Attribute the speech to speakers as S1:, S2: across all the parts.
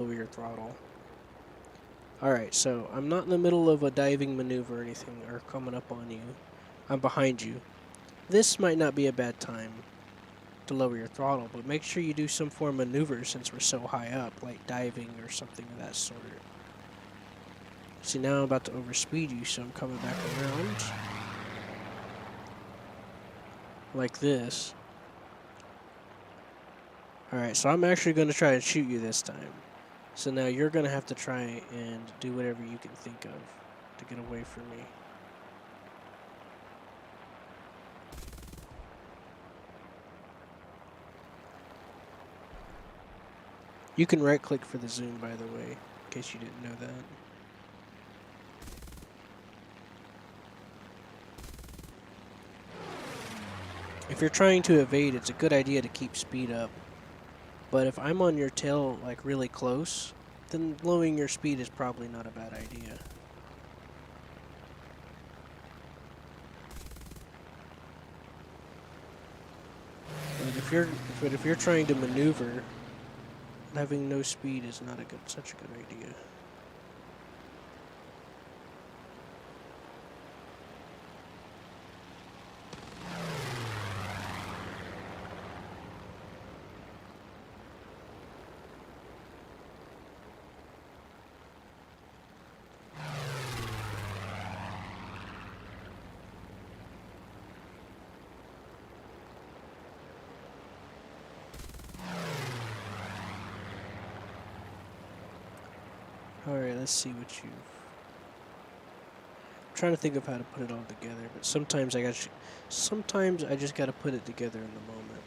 S1: lower your throttle. Alright, so I'm not in the middle of a diving maneuver or anything, or coming up on you. I'm behind you. This might not be a bad time to lower your throttle, but make sure you do some form of maneuver since we're so high up, like diving or something of that sort. See, now I'm about to overspeed you, so I'm coming back around. Like this. Alright, so I'm actually going to try and shoot you this time. So now you're going to have to try and do whatever you can think of to get away from me. You can right click for the zoom, by the way, in case you didn't know that. If you're trying to evade, it's a good idea to keep speed up. But if I'm on your tail, like really close, then lowering your speed is probably not a bad idea. But if you're trying to maneuver, having no speed is not such a good idea. Alright, let's see what you've... I'm trying to think of how to put it all together, but sometimes I just gotta put it together in the moment.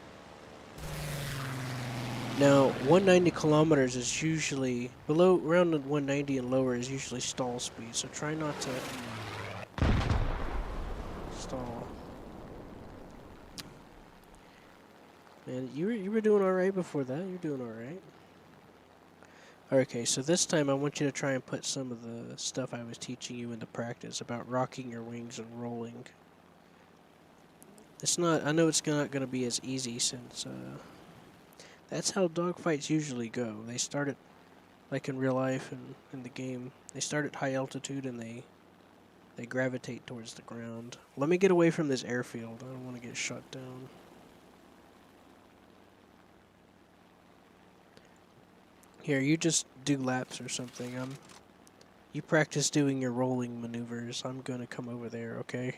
S1: Now, 190 kilometers is usually around 190 and lower is usually stall speed, so try not to stall. Man, you were doing all right before that. You're doing all right. Okay, so this time I want you to try and put some of the stuff I was teaching you into practice about rocking your wings and rolling. I know it's not going to be as easy since that's how dogfights usually go. They start at, like in real life and in the game, they start at high altitude and they gravitate towards the ground. Let me get away from this airfield. I don't want to get shot down. Here, you just do laps or something. You practice doing your rolling maneuvers. I'm gonna come over there, okay?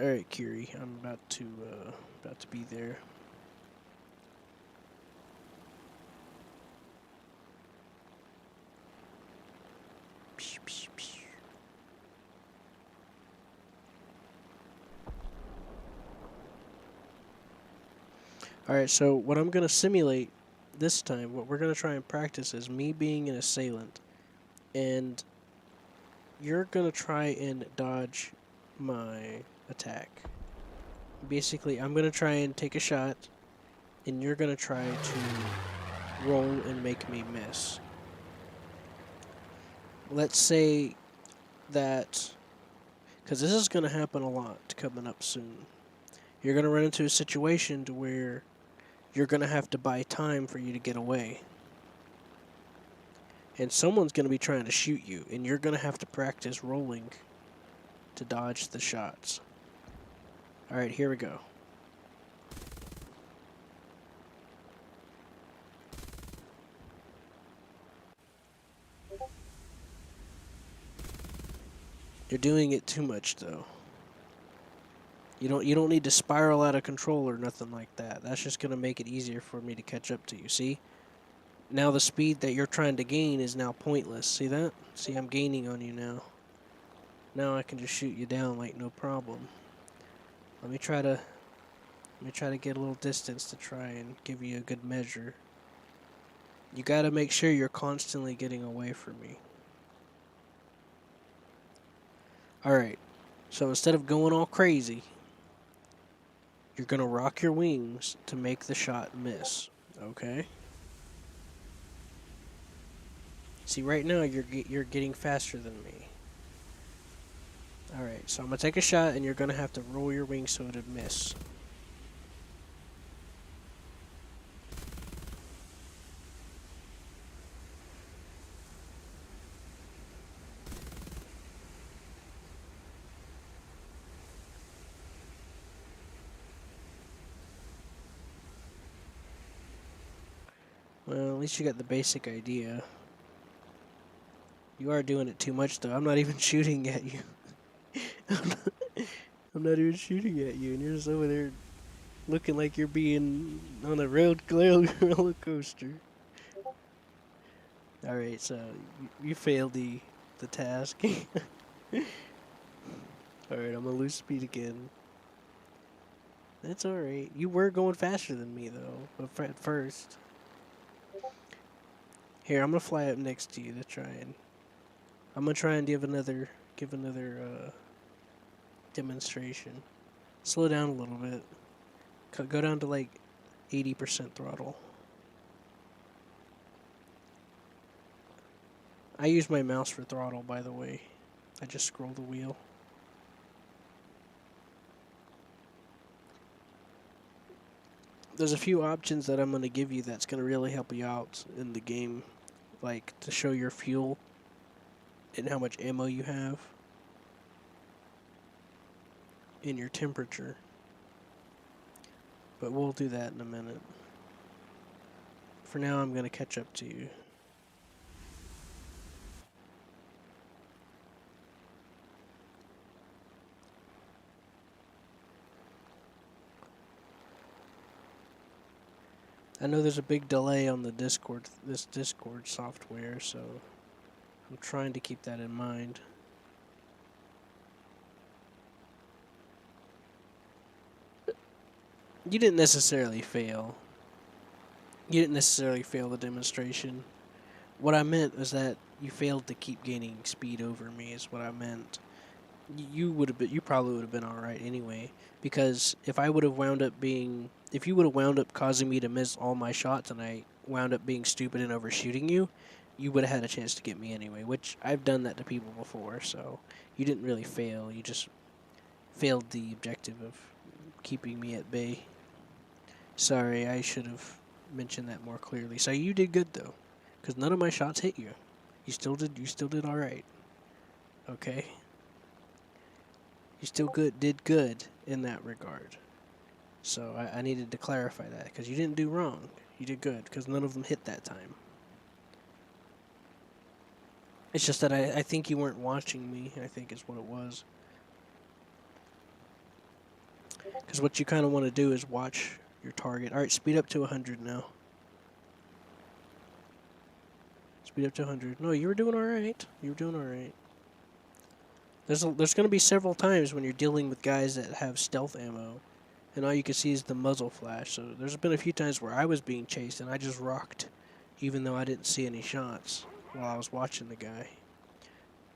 S1: All right, Kiri, I'm about to be there. Alright, so what I'm going to simulate this time, what we're going to try and practice is me being an assailant. And you're going to try and dodge my attack. Basically, I'm going to try and take a shot, and you're going to try to roll and make me miss. Let's say that, because this is going to happen a lot coming up soon. You're going to run into a situation to where you're going to have to buy time for you to get away. And someone's going to be trying to shoot you, and you're going to have to practice rolling to dodge the shots. Alright, here we go. You're doing it too much, though. You don't need to spiral out of control or nothing like that. That's just going to make it easier for me to catch up to you, see? Now the speed that you're trying to gain is now pointless. See that? See, I'm gaining on you now. Now I can just shoot you down like no problem. Let me try to get a little distance to try and give you a good measure. You got to make sure you're constantly getting away from me. Alright, so instead of going all crazy, you're going to rock your wings to make the shot miss, okay? See, right now you're getting faster than me. All right, so I'm gonna take a shot, and you're gonna have to roll your wings so it'd miss. Well, at least you got the basic idea. You are doing it too much, though. I'm not even shooting at you. I'm not, I'm not even shooting at you, and you're just over there looking like you're being on a roller coaster. All right, so you failed the task. All right, I'm gonna lose speed again. That's all right. You were going faster than me though, at first. Here, I'm gonna fly up next to you to try and. I'm gonna try and give another demonstration. Slow down a little bit. Go down to like 80% throttle. I use my mouse for throttle, by the way. I just scroll the wheel. There's a few options that I'm going to give you that's going to really help you out in the game, like to show your fuel and how much ammo you have and your temperature. But we'll do that in a minute. For now, I'm going to catch up to you. I know there's a big delay on this Discord software, so I'm trying to keep that in mind. You didn't necessarily fail. You didn't necessarily fail the demonstration. What I meant was that you failed to keep gaining speed over me. Is what I meant. You probably would have been all right anyway. Because if you would have wound up causing me to miss all my shots, and I wound up being stupid and overshooting you, you would have had a chance to get me anyway. Which I've done that to people before, so you didn't really fail. You just failed the objective of keeping me at bay. Sorry, I should have mentioned that more clearly. So you did good though, because none of my shots hit you. You still did all right. Okay. You still did good in that regard. So I needed to clarify that because you didn't do wrong. You did good because none of them hit that time. It's just that I think you weren't watching me. I think is what it was. Because what you kind of want to do is watch your target. All right, speed up to 100 now. Speed up to 100. No, you were doing all right. You were doing all right. There's going to be several times when you're dealing with guys that have stealth ammo, and all you can see is the muzzle flash. So there's been a few times where I was being chased and I just rocked, even though I didn't see any shots while I was watching the guy.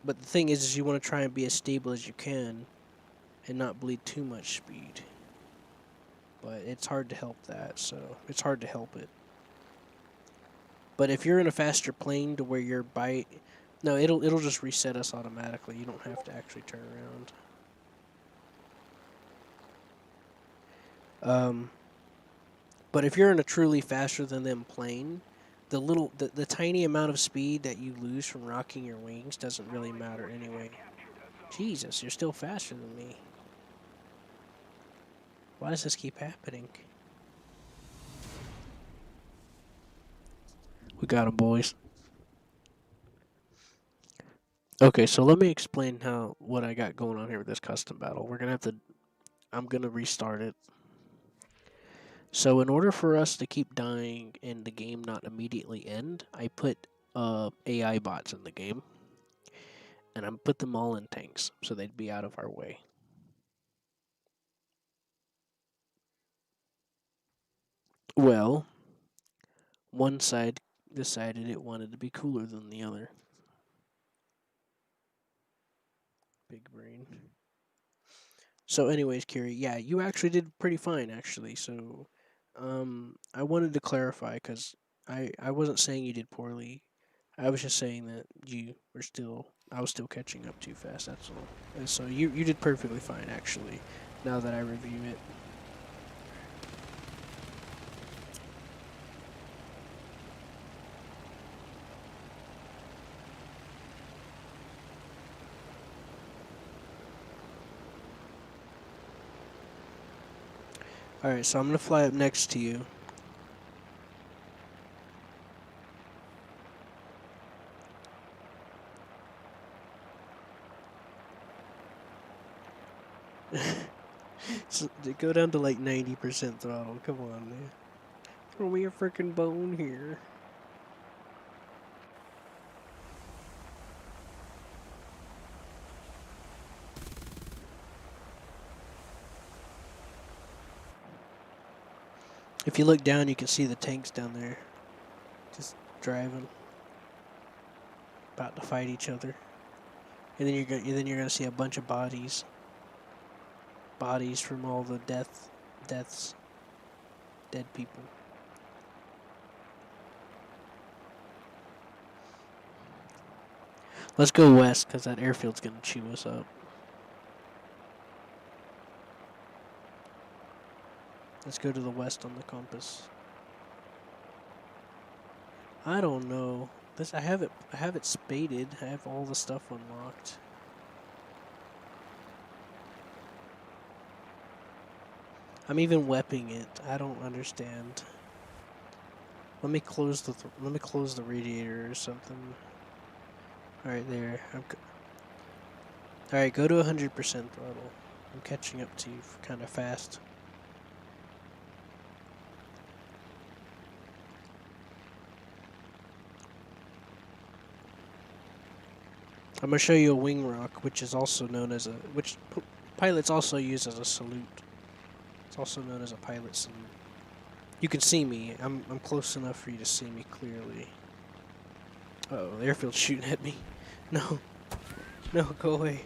S1: But the thing is you want to try and be as stable as you can, and not bleed too much speed. But it's hard to help that, so it's hard to help it. But if you're in a faster plane to where your bite, no, it'll just reset us automatically. You don't have to actually turn around. But if you're in a truly faster than them plane, the tiny amount of speed that you lose from rocking your wings doesn't really matter anyway. Jesus, you're still faster than me. Why does this keep happening? We got him, boys. Okay, so let me explain what I got going on here with this custom battle. I'm gonna restart it. So in order for us to keep dying and the game not immediately end, I put AI bots in the game, and I put them all in tanks so they'd be out of our way. Well, one side decided it wanted to be cooler than the other. Big brain. So, anyways, Kiri, yeah, you actually did pretty fine, actually. So, I wanted to clarify because I wasn't saying you did poorly. I was just saying that you were still. I was still catching up too fast. That's all. And so you did perfectly fine actually. Now that I review it. All right, so I'm gonna fly up next to you. So, go down to like 90% throttle. Come on, man. Throw me a freaking bone here. If you look down, you can see the tanks down there. Just driving. About to fight each other. And then you're gonna see a bunch of bodies. Bodies from all the deaths. Dead people. Let's go west, because that airfield's gonna chew us up. Let's go to the west on the compass. I don't know. I have it spaded. I have all the stuff unlocked. I'm even weaping it. I don't understand. Let me close the radiator or something. All right, there. All right, go to 100% throttle. I'm catching up to you kind of fast. I'm gonna show you a wing rock, which is also known as which pilots also use as a salute. It's also known as a pilot salute. You can see me. I'm close enough for you to see me clearly. Uh-oh, the airfield's shooting at me. No. No, go away.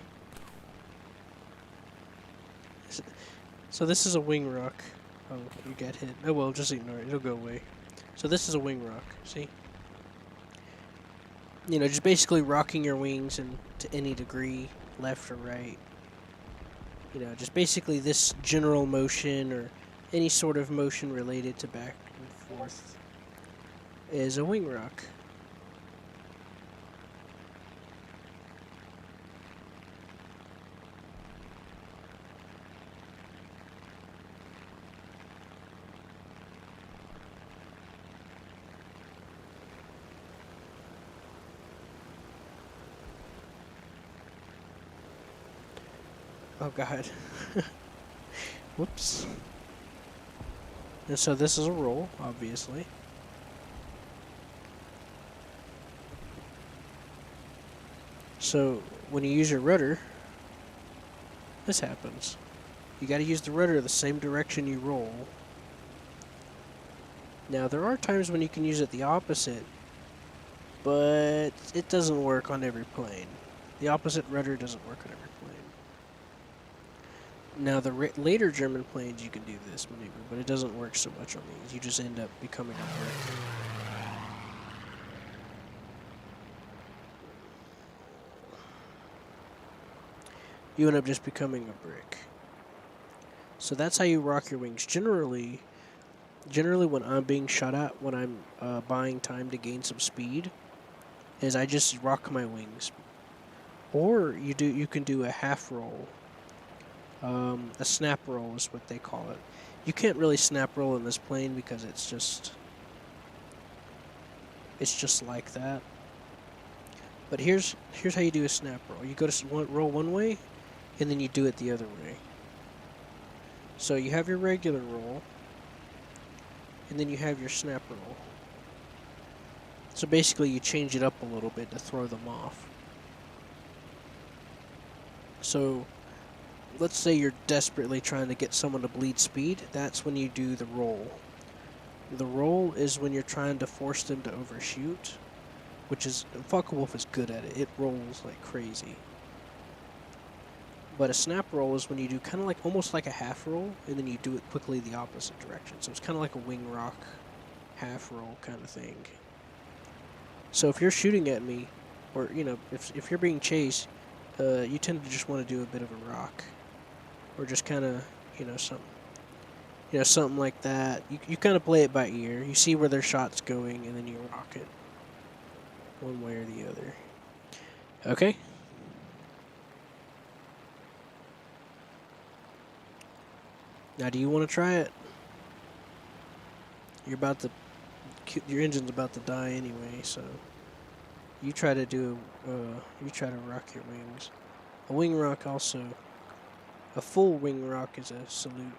S1: So this is a wing rock. Oh, you got hit. Oh well, just ignore it. It'll go away. So this is a wing rock. See? You know, just basically rocking your wings and to any degree, left or right. You know, just basically this general motion or any sort of motion related to back and forth is a wing rock. Oh god. Whoops. And so this is a roll, obviously. So when you use your rudder, this happens. You gotta use the rudder the same direction you roll. Now there are times when you can use it the opposite, but it doesn't work on every plane. The opposite rudder doesn't work on every plane. Now, the later German planes, you can do this maneuver, but it doesn't work so much on these. You just end up becoming a brick. You end up just becoming a brick. So that's how you rock your wings. Generally when I'm being shot at, when I'm buying time to gain some speed, is I just rock my wings. Or you can do a half roll. A snap roll is what they call it. You can't really snap roll in this plane because it's just like that. But here's how you do a snap roll. You go to roll one way, and then you do it the other way. So you have your regular roll, and then you have your snap roll. So basically you change it up a little bit to throw them off. So let's say you're desperately trying to get someone to bleed speed, that's when you do the roll. The roll is when you're trying to force them to overshoot, which is, Focke-Wulf is good at it. It rolls like crazy. But a snap roll is when you do kind of like, almost like a half roll, and then you do it quickly the opposite direction. So it's kind of like a wing rock, half roll kind of thing. So if you're shooting at me, or you know, if you're being chased, you tend to just want to do a bit of a rock, or just kind of, you know, something like that. You kind of play it by ear. You see where their shot's going, and then you rock it, one way or the other. Okay. Now, do you want to try it? You're about to, your engine's about to die anyway, so you try to do, you try to rock your wings. A wing rock also, a full wing rock is a salute.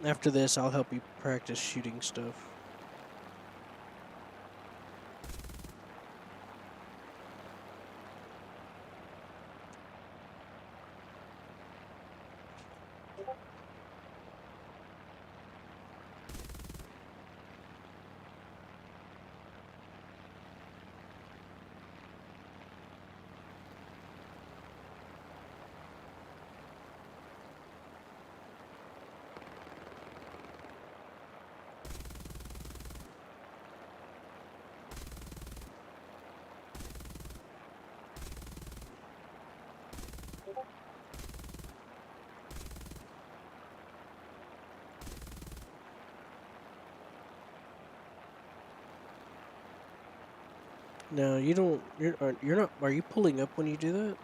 S1: After this, I'll help you practice shooting stuff. No, you don't. You're not. Are you pulling up when you do that?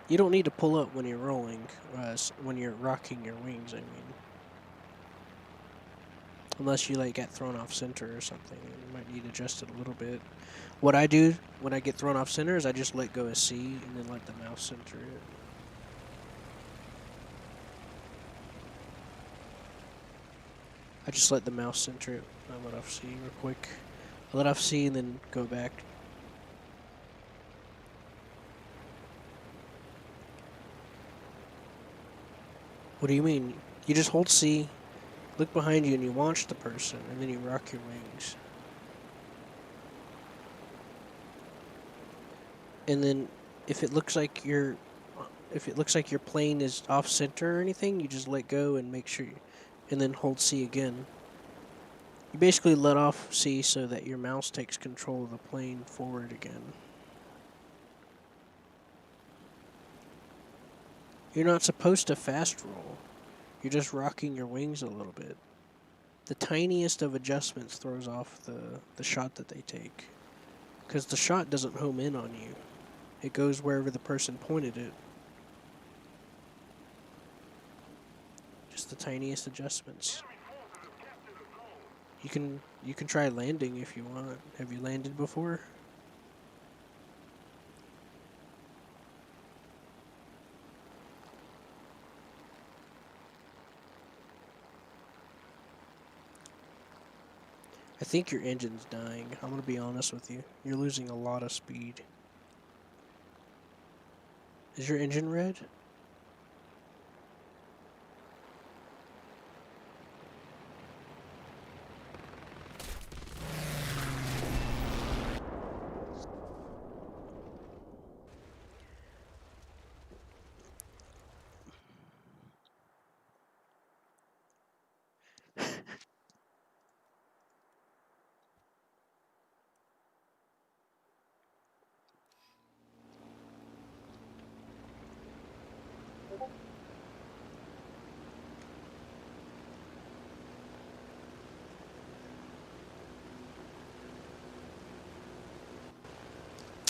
S1: You don't need to pull up when you're rolling. When you're rocking your wings, I mean. Unless you like get thrown off center or something, you might need to adjust it a little bit. What I do when I get thrown off center is I just let go of C and then let the mouse center it. I just let the mouse center it. I let off C real quick. I let off C and then go back. What do you mean? You just hold C, look behind you, and you launch the person, and then you rock your wings. And then if it looks like your plane is off center or anything, you just let go and make sure and then hold C again. You basically let off C so that your mouse takes control of the plane forward again. You're not supposed to fast roll. You're just rocking your wings a little bit. The tiniest of adjustments throws off the shot that they take. Because the shot doesn't home in on you. It goes wherever the person pointed it. Just the tiniest adjustments. You can try landing if you want. Have you landed before? I think your engine's dying. I'm gonna be honest with you. You're losing a lot of speed. Is your engine red?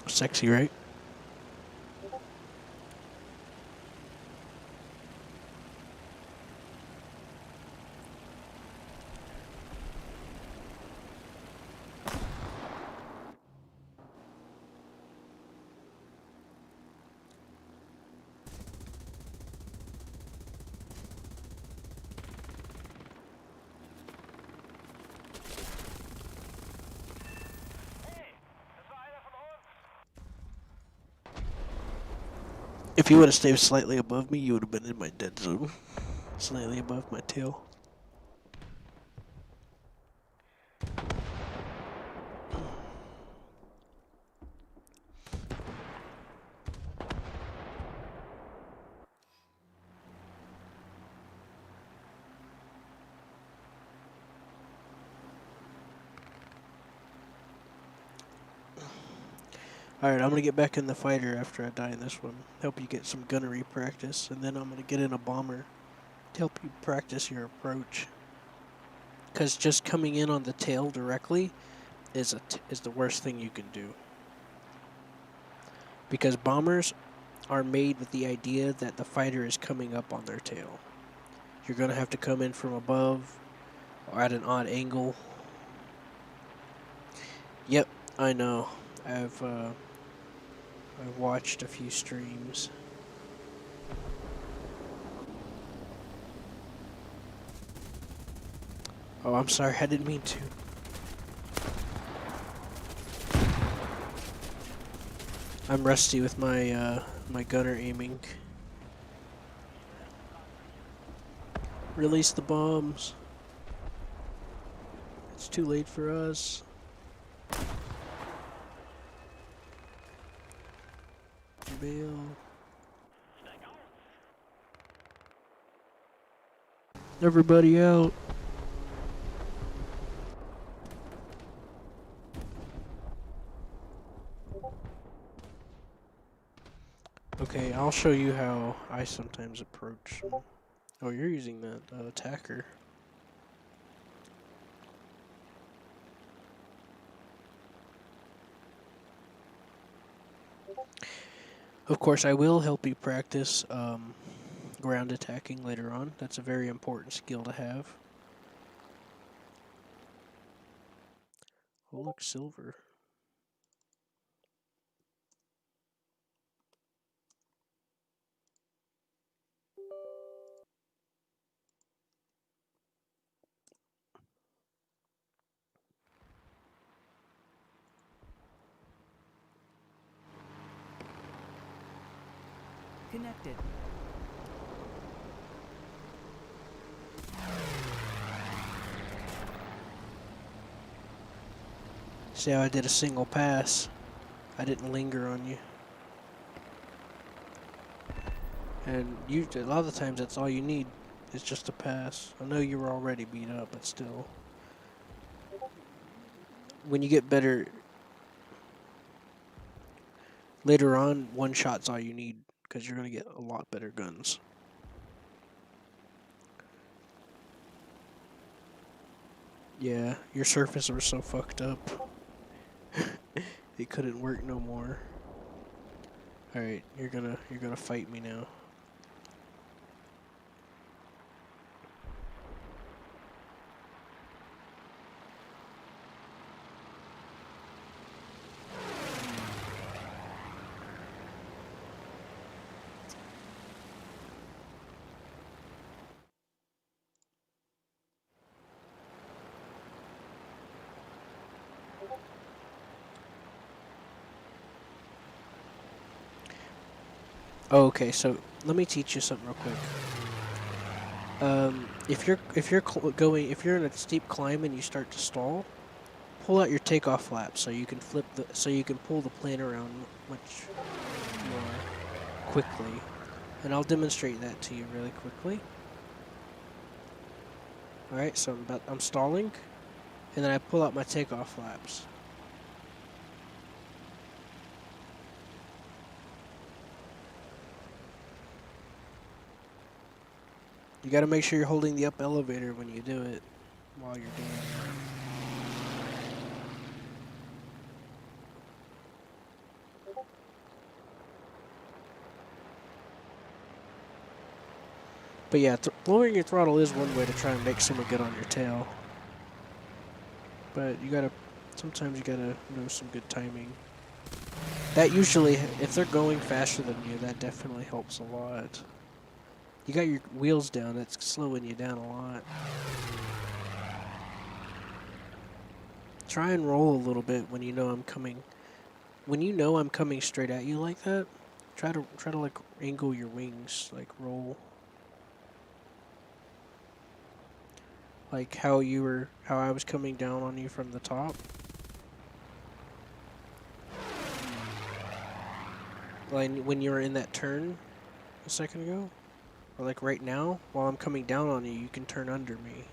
S1: Sexy, right? If you would have stayed slightly above me, you would have been in my dead zone. Slightly above my tail. Alright, I'm gonna get back in the fighter after I die in this one. Help you get some gunnery practice, and then I'm gonna get in a bomber to help you practice your approach. Because just coming in on the tail directly is the worst thing you can do. Because bombers are made with the idea that the fighter is coming up on their tail. You're gonna have to come in from above or at an odd angle. Yep, I know. I've watched a few streams. Oh, I'm sorry, I didn't mean to. I'm rusty with my my gunner aiming. Release the bombs. It's too late for us. Bail. Everybody out. Okay, I'll show you how I sometimes approach. Oh, you're using that attacker. Of course, I will help you practice ground attacking later on. That's a very important skill to have. Oh, look, silver.
S2: Connected.
S1: See how I did a single pass? I didn't linger on you. And a lot of the times that's all you need is just a pass. I know you were already beat up, but still. When you get better, later on, one shot's all you need because you're going to get a lot better guns. Yeah, your surface was so fucked up. It couldn't work no more. Alright, you're gonna fight me now. Oh, okay, so let me teach you something real quick. If you're in a steep climb and you start to stall, pull out your takeoff flap so you can pull the plane around much more quickly. And I'll demonstrate that to you really quickly. All right, so I'm stalling, and then I pull out my takeoff flaps. You gotta make sure you're holding the up elevator when you do it, while you're doing it. But yeah, lowering your throttle is one way to try and make someone get on your tail. But sometimes you gotta know some good timing. That usually, if they're going faster than you, that definitely helps a lot. You got your wheels down, that's slowing you down a lot. Try and roll a little bit when you know I'm coming. When you know I'm coming straight at you like that, try to like angle your wings, like roll. Like how I was coming down on you from the top. Like when you were in that turn a second ago. Or like right now, while I'm coming down on you, you can turn under me.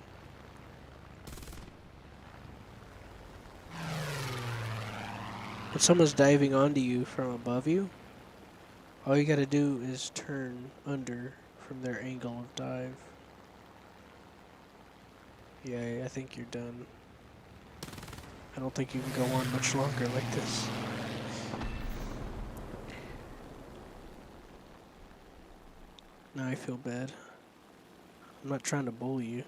S1: When someone's diving onto you from above you, all you gotta do is turn under from their angle of dive. Yeah, I think you're done. I don't think you can go on much longer like this. Now I feel bad. I'm not trying to bully you,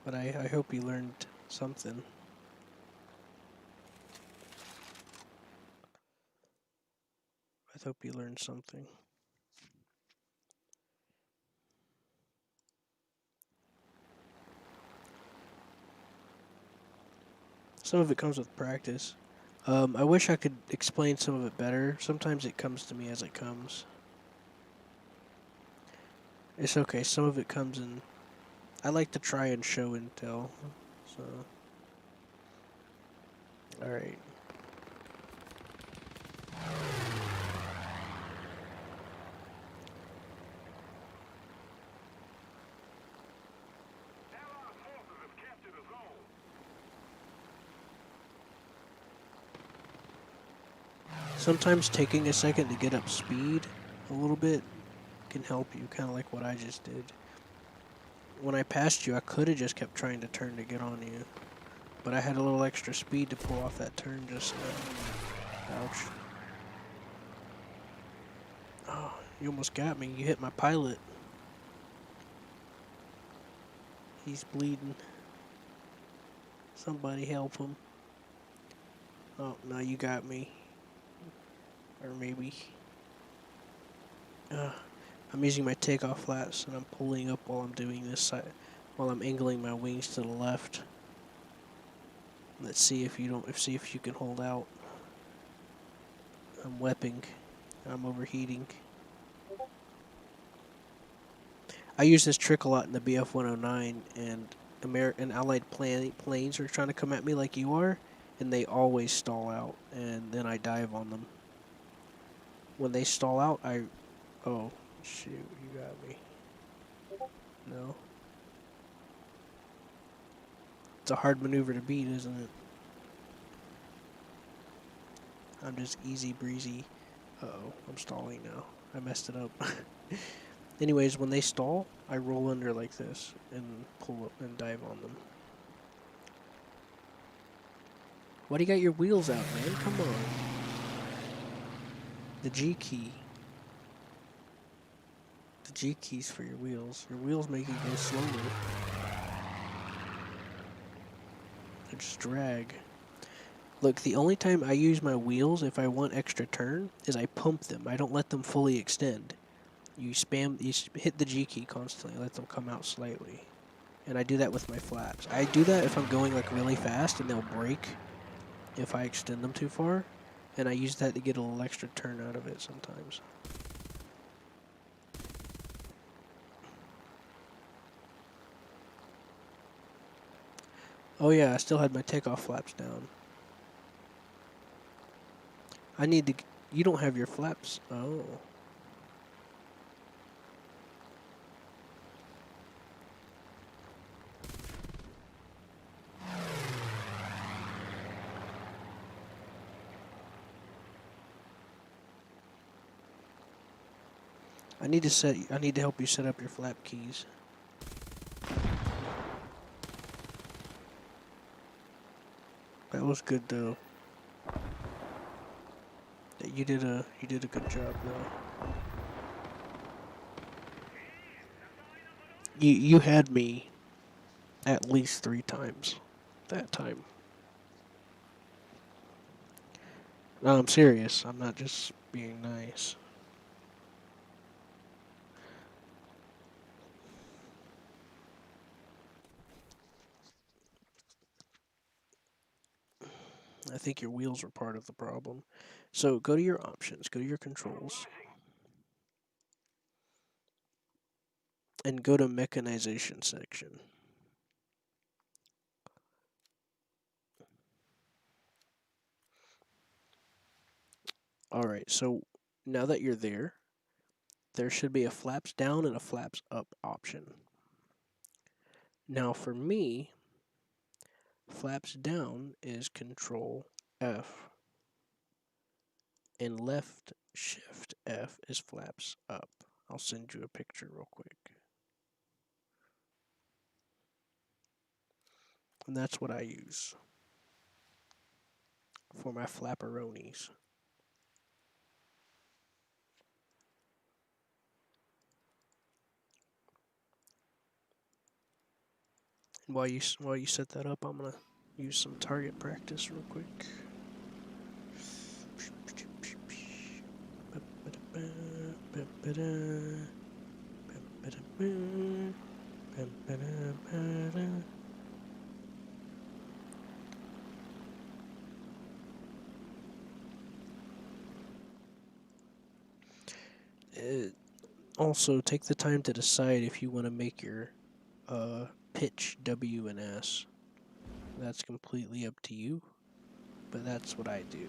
S1: but I hope you learned something. I hope you learned something. Some of it comes with practice. I wish I could explain some of it better. Sometimes it comes to me as it comes. It's okay. Some of it comes in. I like to try and show and tell. So, all right. Sometimes taking a second to get up speed a little bit can help you, kind of like what I just did. When I passed you, I could have just kept trying to turn to get on you, but I had a little extra speed to pull off that turn just now. Ouch. Oh, you almost got me. You hit my pilot. He's bleeding. Somebody help him. Oh, no, you got me. Or maybe. I'm using my takeoff flaps and I'm pulling up while I'm doing this side, while I'm angling my wings to the left. Let's see if you don't. See if you can hold out. I'm wepping. I'm overheating. I use this trick a lot in the BF-109, and American Allied planes are trying to come at me like you are, and they always stall out, and then I dive on them. When they stall out, oh, shoot, you got me. No. It's a hard maneuver to beat, isn't it? I'm just easy breezy. Uh-oh, I'm stalling now. I messed it up. Anyways, when they stall, I roll under like this and pull up and dive on them. Why do you got your wheels out, man? Come on. The G key. The G key's for your wheels. Your wheels make you go slower. They just drag. Look, the only time I use my wheels if I want extra turn is I pump them. I don't let them fully extend. You hit the G key constantly, let them come out slightly. And I do that with my flaps. I do that if I'm going like really fast and they'll break if I extend them too far. And I use that to get a little extra turn out of it sometimes. Oh yeah, I still had my takeoff flaps down. I need to... You don't have your flaps. Oh. I need to help you set up your flap keys. That was good though. You did a good job though. You had me at least 3 times that time. No, I'm serious. I'm not just being nice. I think your wheels were part of the problem. So go to your options, go to your controls, and go to mechanization section. Alright, so now that you're there should be a flaps down and a flaps up option. Now for me, Flaps down is Control F, and left Shift F is flaps up. I'll send you a picture real quick. And that's what I use for my flapperonis. And while you set that up, I'm gonna use some target practice real quick. Also, take the time to decide if you want to make your pitch W and S. That's completely up to you, but that's what I do.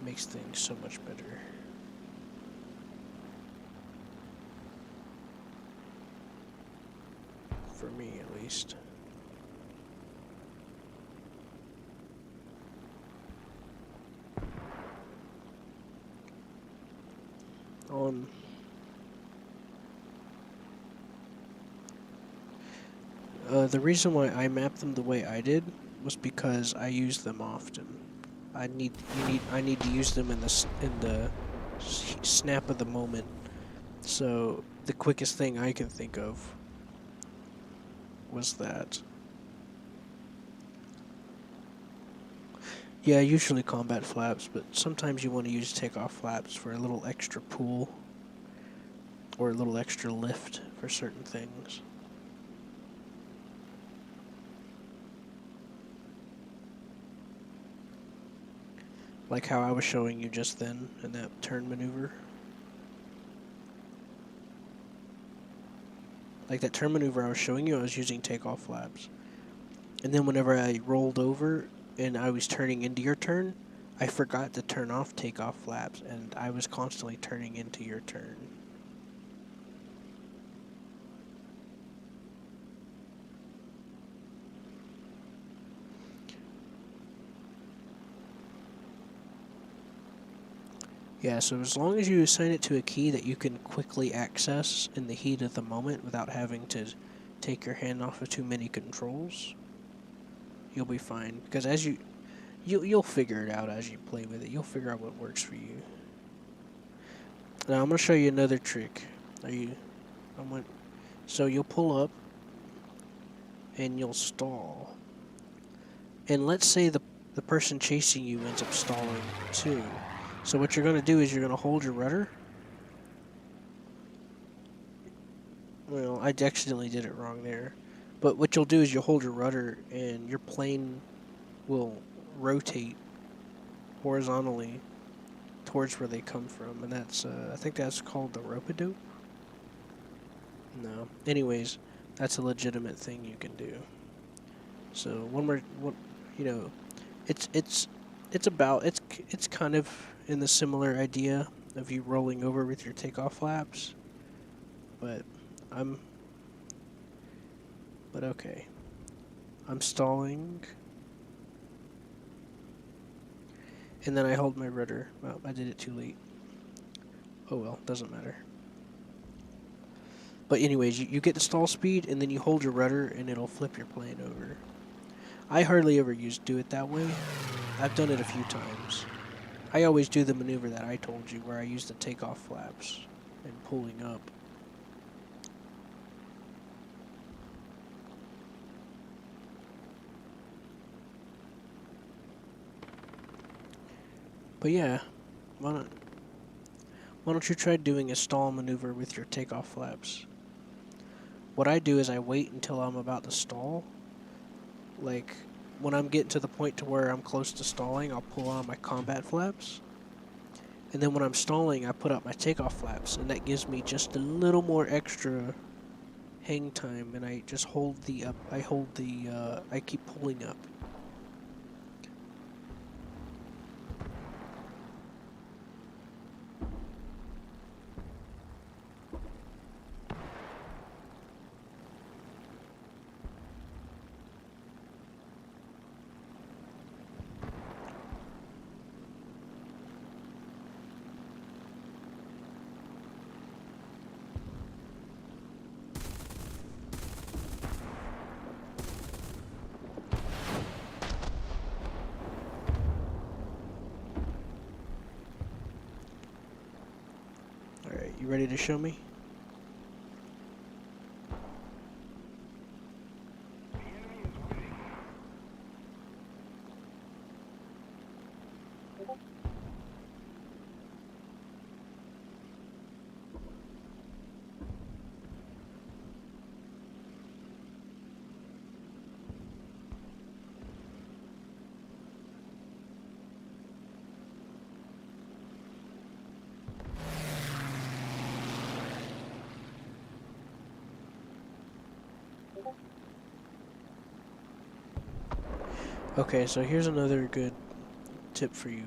S1: Makes things so much better. For me, at least. On the reason why I mapped them the way I did was because I use them often. I need to use them in the snap of the moment. So the quickest thing I can think of was that. Yeah, usually combat flaps, but sometimes you want to use takeoff flaps for a little extra pull or a little extra lift for certain things. Like how I was showing you just then in that turn maneuver. Like that turn maneuver I was showing you, I was using takeoff flaps. And then whenever I rolled over and I was turning into your turn, I forgot to turn off takeoff flaps, and I was constantly turning into your turn. Yeah, so as long as you assign it to a key that you can quickly access in the heat of the moment without having to take your hand off of too many controls, you'll be fine. Because as you'll figure it out as you play with it. You'll figure out what works for you. Now I'm gonna show you another trick. So you'll pull up and you'll stall. And let's say the person chasing you ends up stalling too. So what you're gonna do is you're gonna hold your rudder. Well, I accidentally did it wrong there. But what you'll do is you'll hold your rudder and your plane will rotate horizontally towards where they come from, and that's I think that's called the rope-a-dope. No. Anyways, that's a legitimate thing you can do. So you know, it's kind of in the similar idea of you rolling over with your takeoff flaps, but okay. I'm stalling, and then I hold my rudder. Well, I did it too late. Oh well, doesn't matter. But anyways, you get to stall speed, and then you hold your rudder, and it'll flip your plane over. I hardly ever do it that way. I've done it a few times. I always do the maneuver that I told you, where I use the takeoff flaps and pulling up. But yeah, why don't you try doing a stall maneuver with your takeoff flaps? What I do is I wait until I'm about to stall. Like, when I'm getting to the point to where I'm close to stalling, I'll pull on my combat flaps. And then when I'm stalling, I put up my takeoff flaps, and that gives me just a little more extra hang time, and I just hold the up. I keep pulling up. You ready to show me? Okay, so here's another good tip for you.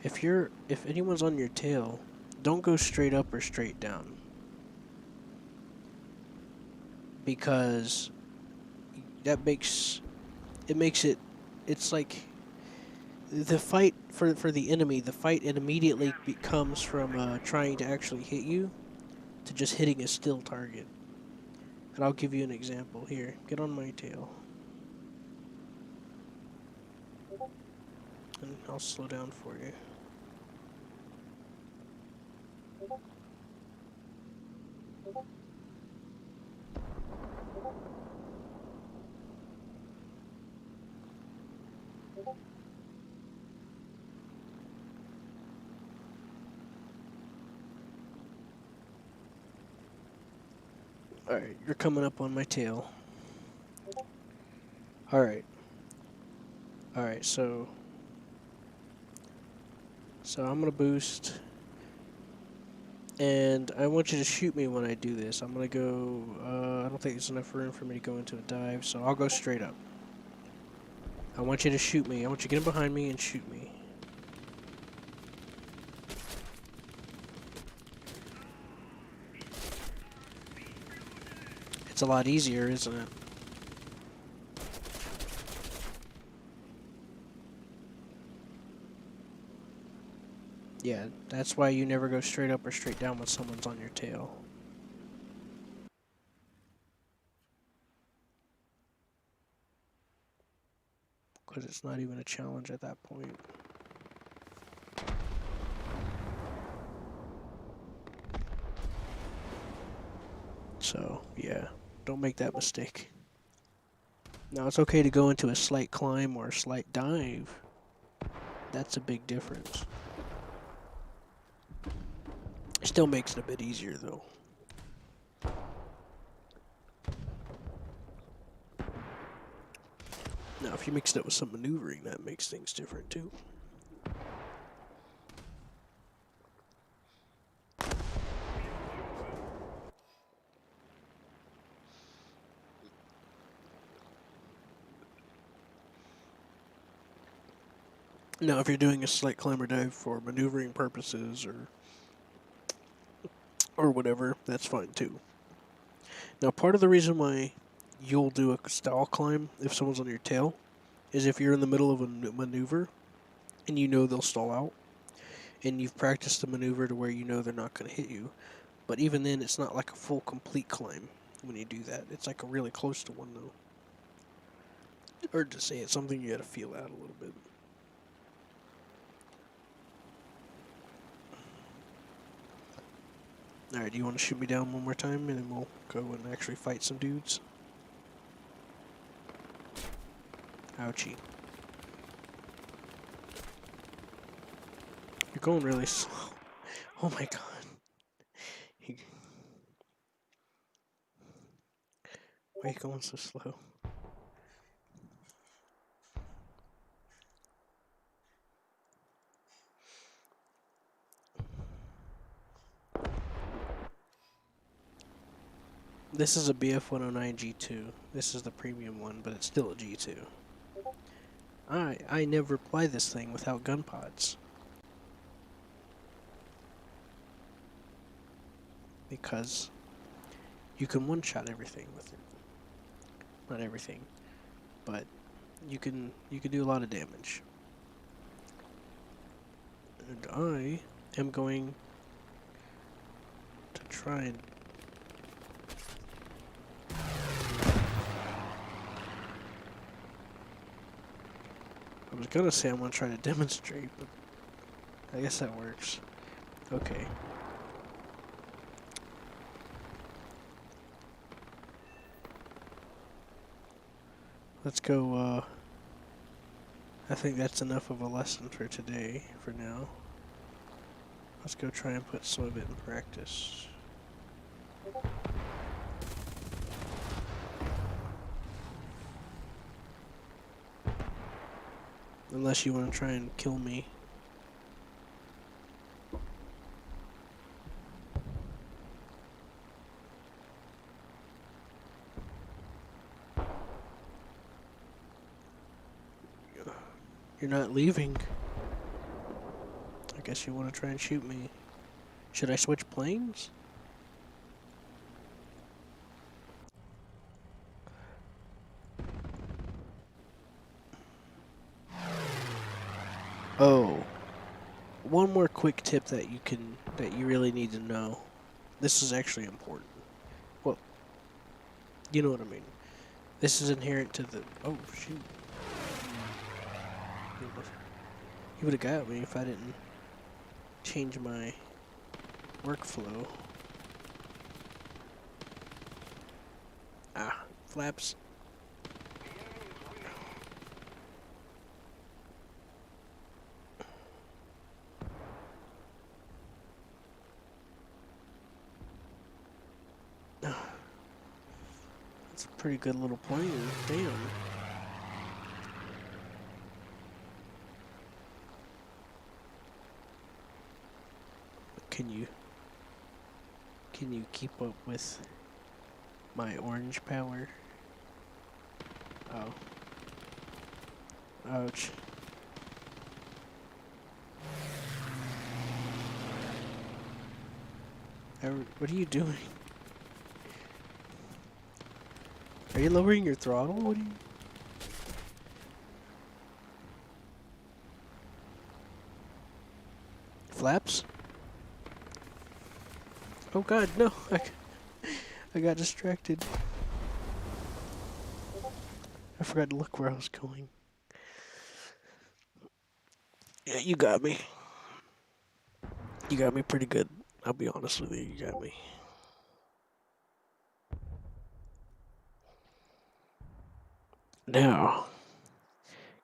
S1: If anyone's on your tail, don't go straight up or straight down. Because that makes it it's like the fight for the enemy, the fight it immediately becomes from trying to actually hit you to just hitting a still target. And I'll give you an example here. Get on my tail. And I'll slow down for you. Alright, you're coming up on my tail. Alright. Alright, so I'm gonna boost. And I want you to shoot me when I do this. I'm gonna go, I don't think there's enough room for me to go into a dive, so I'll go straight up. I want you to shoot me. I want you to get in behind me and shoot me. It's a lot easier, isn't it? Yeah, that's why you never go straight up or straight down when someone's on your tail. Because it's not even a challenge at that point. So, yeah, don't make that mistake. Now, it's okay to go into a slight climb or a slight dive. That's a big difference. It still makes it a bit easier, though. Now, if you mix it up with some maneuvering, that makes things different, too. Now, if you're doing a slight climb or dive for maneuvering purposes or whatever, that's fine too. Now, part of the reason why you'll do a stall climb if someone's on your tail is if you're in the middle of a maneuver and you know they'll stall out and you've practiced the maneuver to where you know they're not going to hit you. But even then, it's not like a full complete climb when you do that. It's like a really close to one though. Hard to say, it's something you gotta feel out a little bit. Alright, do you want to shoot me down one more time and then we'll go and actually fight some dudes? Ouchie. You're going really slow. Oh my god. Why are you going so slow? This is a BF-109 G2. This is the premium one, but it's still a G2. I never fly this thing without gun pods. Because you can one-shot everything with it. Not everything, but you can do a lot of damage. And I am going to try and I was gonna say I'm gonna try to demonstrate, but I guess that works. Okay. Let's go, I think that's enough of a lesson for today, for now. Let's go try and put some of it in practice. Unless you want to try and kill me. You're not leaving. I guess you want to try and shoot me. Should I switch planes? Oh. One more quick tip that you really need to know. This is actually important. Well, you know what I mean. This is inherent to the... Oh, shoot. He would have got me if I didn't change my workflow. Ah, flaps. That's a pretty good little plane. Damn. Can you keep up with my orange power? Oh. Ouch. What are you doing? Are you lowering your throttle? What are you... Flaps? Oh god, no! I got distracted. I forgot to look where I was going. Yeah, you got me. You got me pretty good. I'll be honest with you, you got me. Now,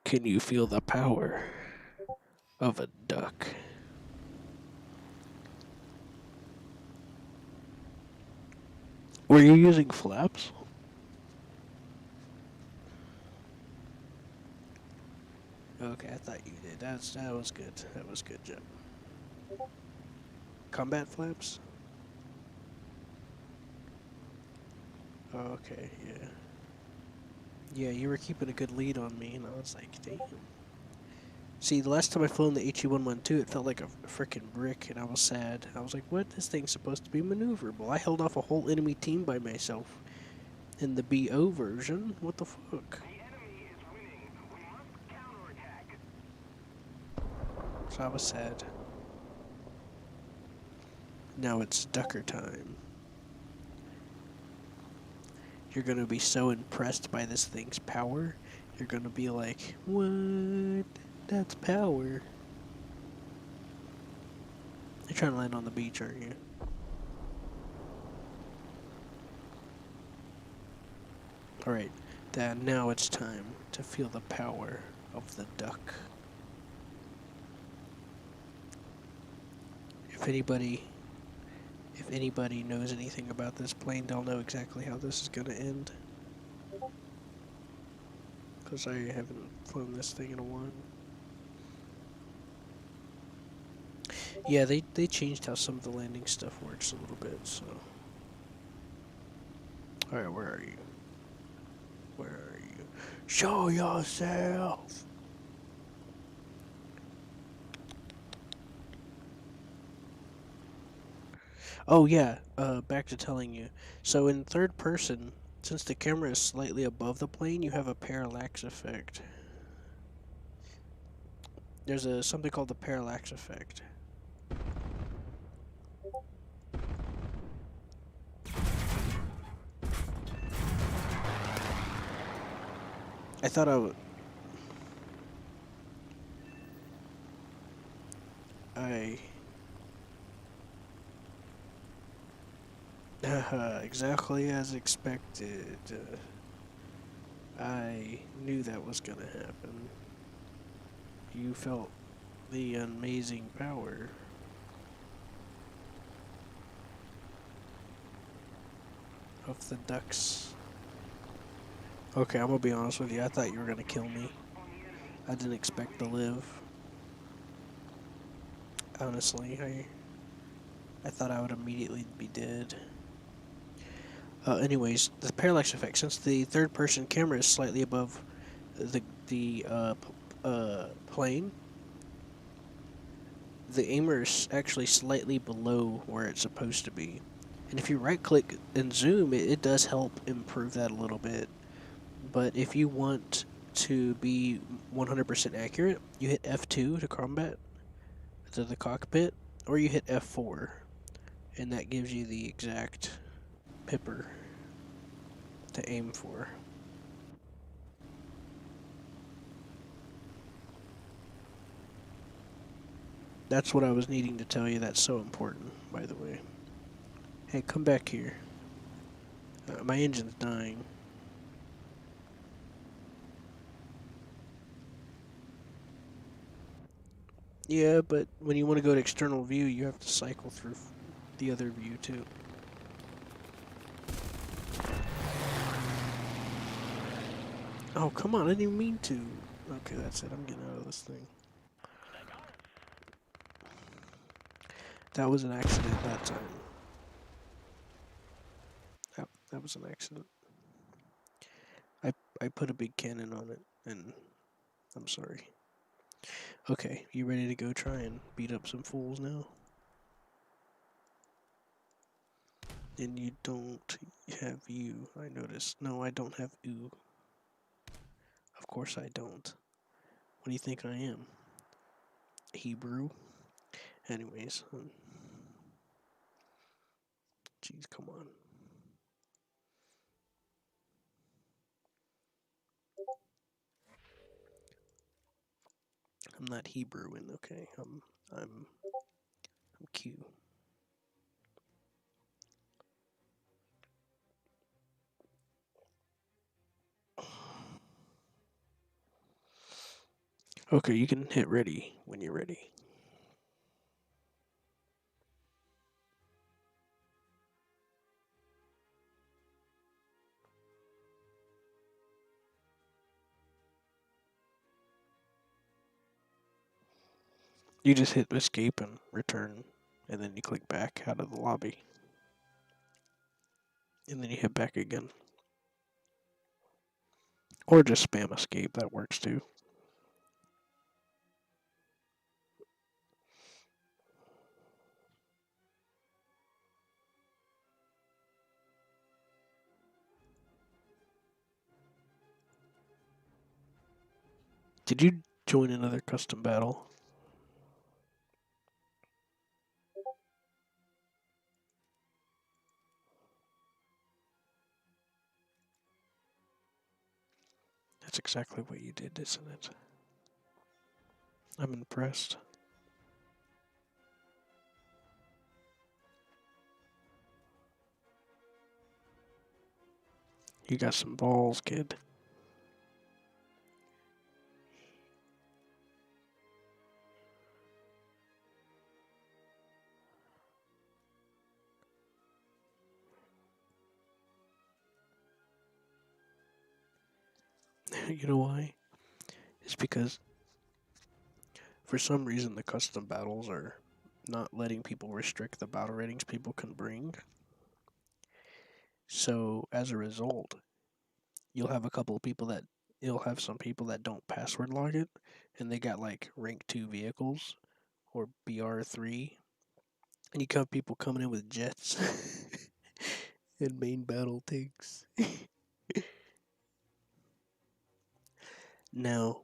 S1: can you feel the power of a duck? Were you using flaps? Okay, I thought you did. That was good. That was good, Jim. Combat flaps? Okay, yeah. Yeah, you were keeping a good lead on me, and I was like, damn. See, the last time I flew in the HE-112, it felt like a freaking brick, and I was sad. I was like, what? This thing's supposed to be maneuverable. I held off a whole enemy team by myself in the BO version. What the fuck? So I was sad. Now it's ducker time. You're gonna be so impressed by this thing's power. You're gonna be like, what? That's power. You're trying to land on the beach, aren't you? Alright, then now it's time to feel the power of the duck. If anybody knows anything about this plane, they'll know exactly how this is gonna end. Because I haven't flown this thing in a while. Yeah, they changed how some of the landing stuff works a little bit, so... Alright, where are you? Where are you? Show yourself! Oh yeah, back to telling you. So in third person, since the camera is slightly above the plane, you have a parallax effect. There's something called the parallax effect. I thought I would... Exactly as expected. I knew that was gonna happen. You felt the amazing power of the ducks. Okay, I'm gonna be honest with you. I thought you were gonna kill me. I didn't expect to live. Honestly, I thought I would immediately be dead. Anyways, the parallax effect. Since the third-person camera is slightly above the plane, the aimer is actually slightly below where it's supposed to be. And if you right-click and zoom, it does help improve that a little bit. But if you want to be 100% accurate, you hit F2 to combat to the cockpit, or you hit F4, and that gives you the exact pipper to aim for. That's what I was needing to tell you. That's so important, by the way. Hey, come back here. My engine's dying. Yeah, but when you want to go to external view, you have to cycle through the other view too. Oh, come on, I didn't even mean to. Okay, that's it. I'm getting out of this thing. That was an accident that time. That was an accident. I I put a big cannon on it, and I'm sorry. Okay, you ready to go try and beat up some fools now? And you don't have you, I noticed. No, I don't have ooh. Of course I don't. What do you think I am? Hebrew? Anyways, jeez, come on. I'm not Hebrew, okay? I'm Q. Okay, you can hit ready when you're ready. You just hit escape and return, and then you click back out of the lobby. And then you hit back again. Or just spam escape, that works too. Did you join another custom battle? That's exactly what you did, isn't it? I'm impressed. You got some balls, kid. You know why? It's because for some reason the custom battles are not letting people restrict the battle ratings people can bring. So as a result, you'll have a couple of people that you'll have some people that don't password log it, and they got like rank 2 vehicles or BR3, and you have people coming in with jets and main battle tanks. Now,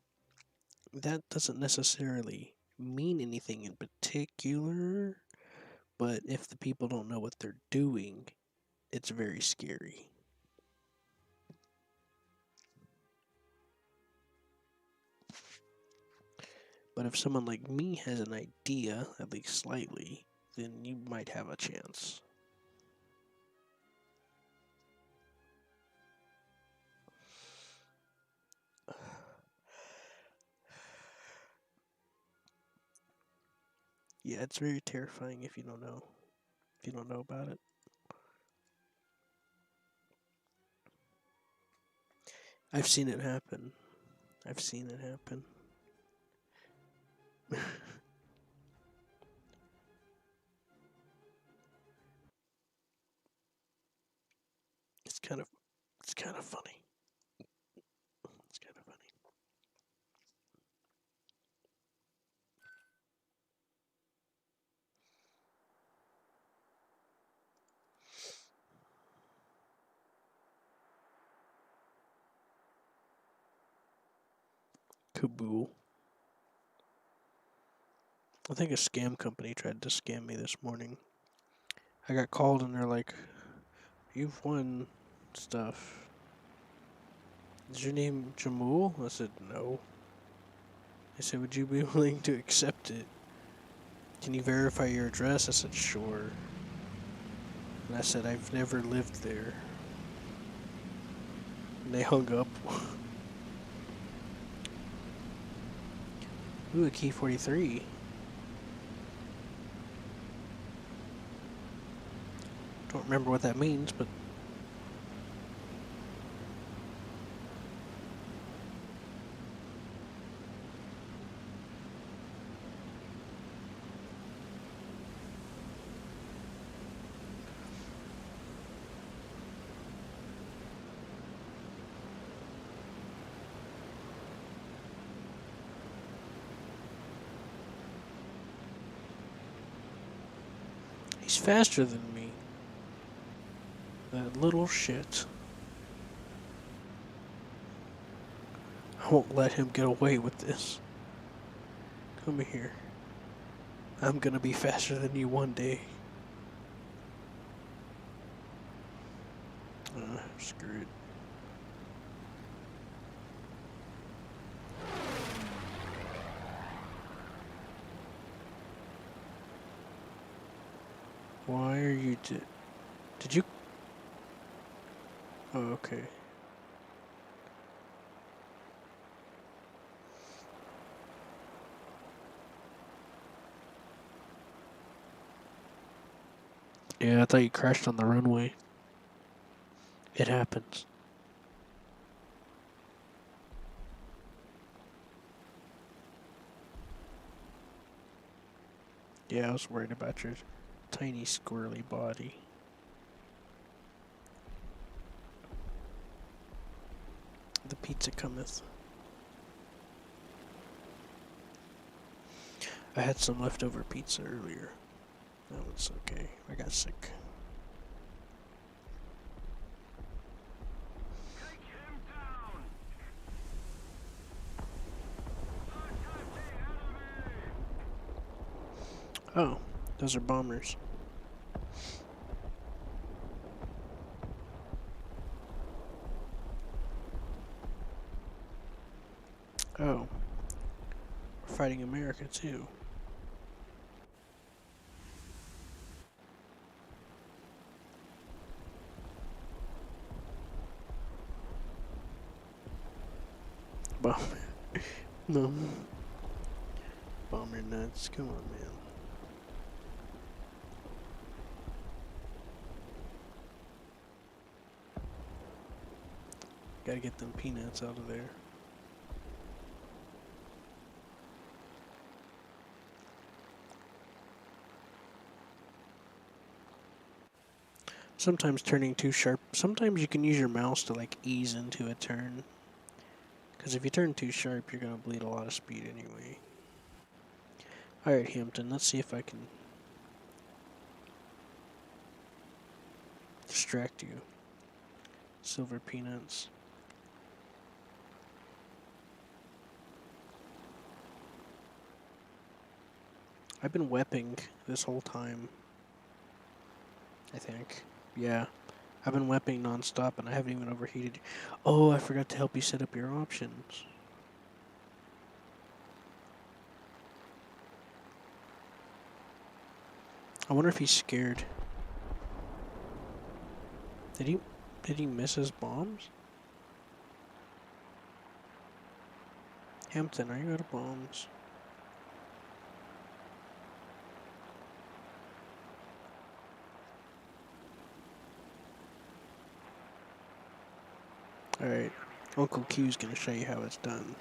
S1: that doesn't necessarily mean anything in particular, but if the people don't know what they're doing, it's very scary. But if someone like me has an idea, at least slightly, then you might have a chance. Yeah, it's very terrifying if you don't know. If you don't know about it. I've seen it happen. I've seen it happen. It's kind of it's kind of funny. It's kind of funny. Kabool. I think a scam company tried to scam me this morning. I got called and they're like, "You've won stuff. Is your name Jamul?" I said, "No." They said, "Would you be willing to accept it? Can you verify your address?" I said, "Sure." And I said, "I've never lived there." And they hung up. Ooh, a key 43. Don't remember what that means, but he's faster than me. That little shit. I won't let him get away with this. Come here. I'm gonna be faster than you one day. Screw it. Why are you did you? Oh, okay. Yeah, I thought you crashed on the runway. It happens. Yeah, I was worried about your tiny squirrely body. The pizza cometh. I had some leftover pizza earlier. That was okay. I got sick. Oh, those are bombers. Oh, we're fighting America too. Bomber. No. Bomber nuts. Come on, man. Gotta get them peanuts out of there. Sometimes turning too sharp. Sometimes you can use your mouse to like ease into a turn. Because if you turn too sharp, you're gonna bleed a lot of speed anyway. Alright, Hampton, let's see if I can distract you. Silver peanuts. I've been wepping this whole time. I think. Yeah. I've been wepping non-stop and I haven't even overheated. Oh, I forgot to help you set up your options. I wonder if he's scared. Did he miss his bombs? Hampton, are you out of bombs? Alright, Uncle Q's gonna show you how it's done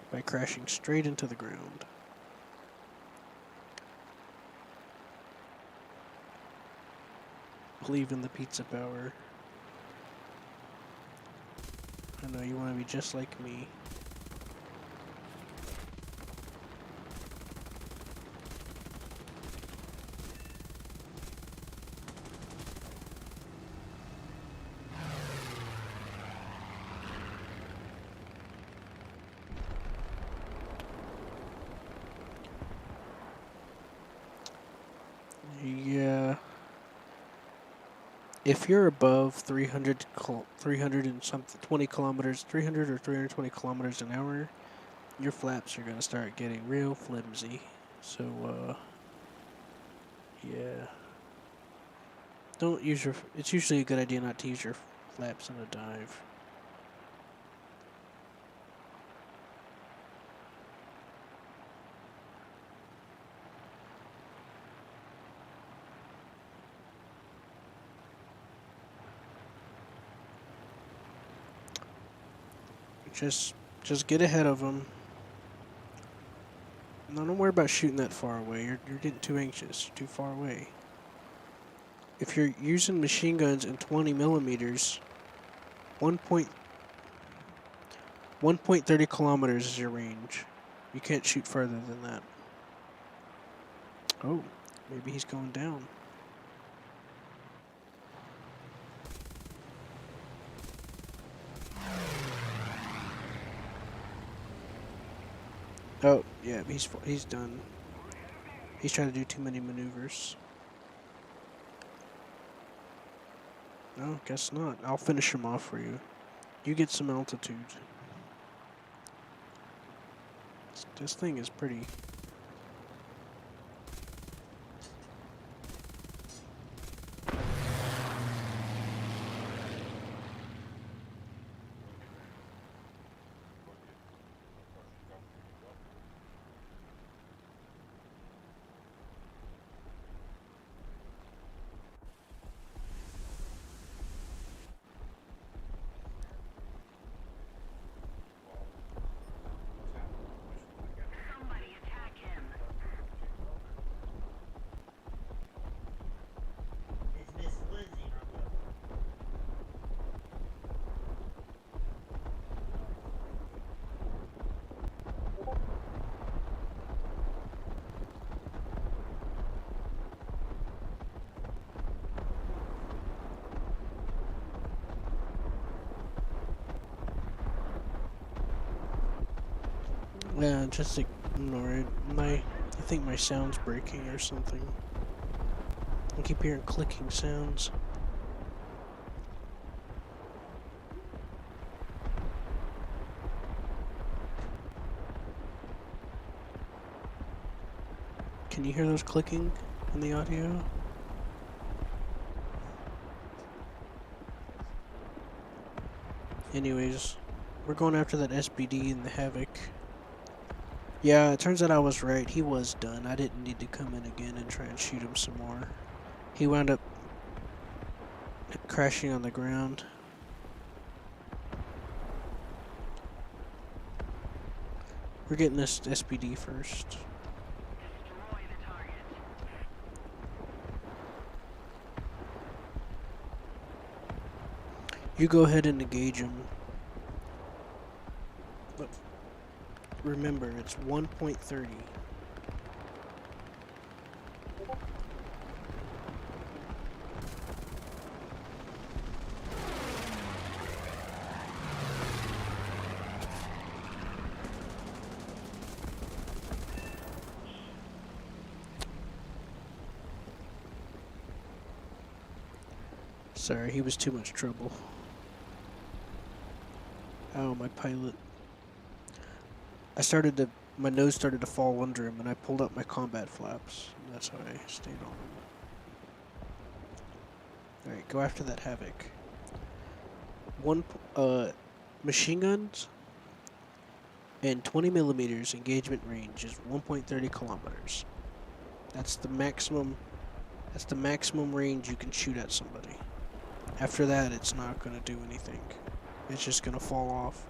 S1: by crashing straight into the ground. Believe in the pizza power. I know you want to be just like me. Yeah. If you're above 300 and something, 20 kilometers, 300 or 320 kilometers an hour, your flaps are gonna start getting real flimsy. So, yeah. Don't use your, it's usually a good idea not to use your flaps in a dive. Just get ahead of them. No, don't worry about shooting that far away. You're getting too anxious. You're too far away. If you're using machine guns in 20 millimeters, 1.30 kilometers is your range. You can't shoot further than that. Oh, maybe he's going down. Oh, yeah, he's done. He's trying to do too many maneuvers. No, guess not. I'll finish him off for you. You get some altitude. This thing is pretty. Yeah, just ignore it. I think my sound's breaking or something. I keep hearing clicking sounds. Can you hear those clicking in the audio? Anyways, we're going after that SBD and the Havoc. Yeah, it turns out I was right. He was done. I didn't need to come in again and try and shoot him some more. He wound up crashing on the ground. We're getting this SBD first. You go ahead and engage him. But remember, it's 1.30. Sorry, he was too much trouble. Oh, my pilot. My nose started to fall under him, and I pulled up my combat flaps. And that's how I stayed on him. Alright, go after that Havoc. Machine guns and 20 millimeters engagement range is 1.30 kilometers. That's the maximum range you can shoot at somebody. After that, it's not going to do anything. It's just gonna fall off.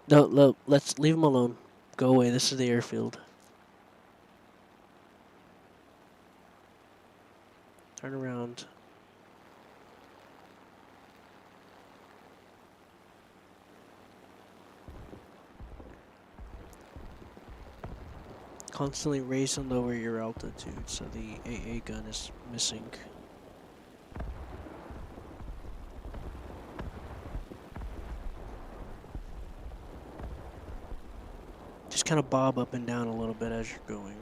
S1: No, let's leave him alone. Go away. This is the airfield. Turn around. Constantly raise and lower your altitude so the AA gun is missing. Just kind of bob up and down a little bit as you're going.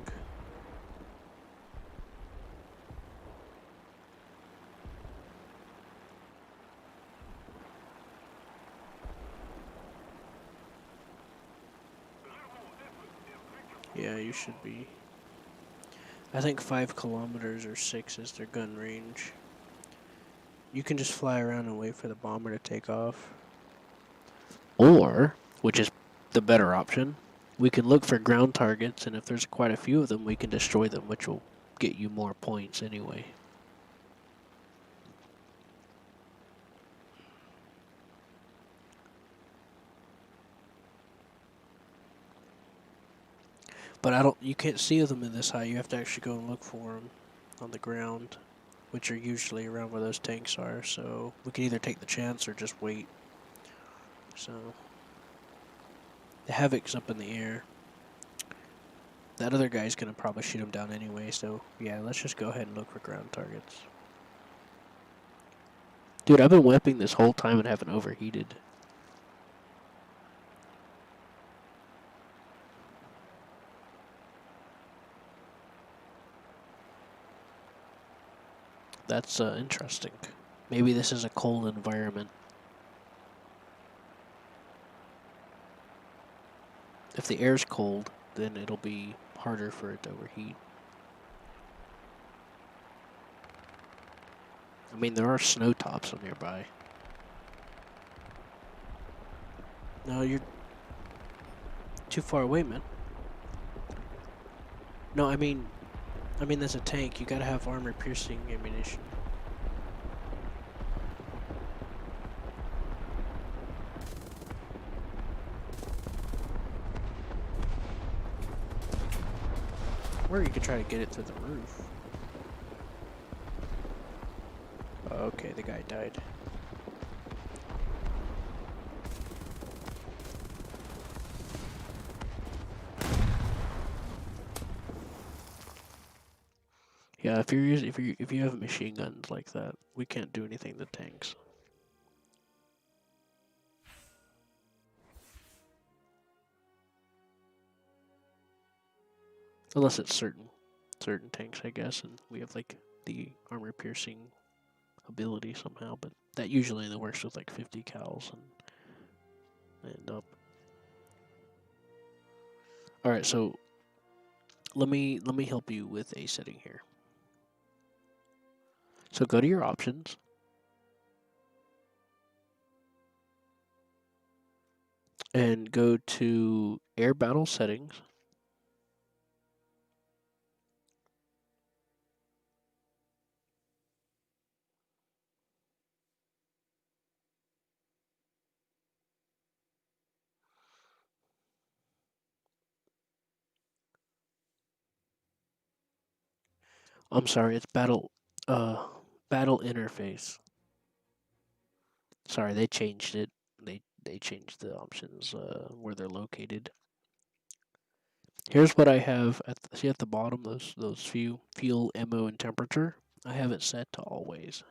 S1: Yeah, you should be. I think 5 kilometers or 6 is their gun range. You can just fly around and wait for the bomber to take off. Or, which is the better option, we can look for ground targets, and if there's quite a few of them, we can destroy them, which will get you more points anyway. But you can't see them in this high. You have to actually go and look for them on the ground, which are usually around where those tanks are. So we can either take the chance or just wait. So the Havoc's up in the air. That other guy's gonna probably shoot him down anyway. So yeah, let's just go ahead and look for ground targets. Dude, I've been weaping this whole time and haven't overheated. That's interesting. Maybe this is a cold environment. If the air's cold, then it'll be harder for it to overheat. I mean, there are snow tops nearby. No, you're too far away, man. No, I mean, that's a tank. You gotta have armor-piercing ammunition. Or you could try to get it through the roof. Okay, the guy died. Yeah, if you have machine guns like that, we can't do anything to tanks. Unless it's certain tanks, I guess, and we have like the armor piercing ability somehow, but that usually only works with like 50 cals and up. All right, so let me help you with a setting here. So go to your options. And go to air battle settings. I'm sorry, it's battle interface. Sorry, they changed it. They changed the options where they're located. Here's what I have see at the bottom, those few fuel, ammo, and temperature. I have it set to always.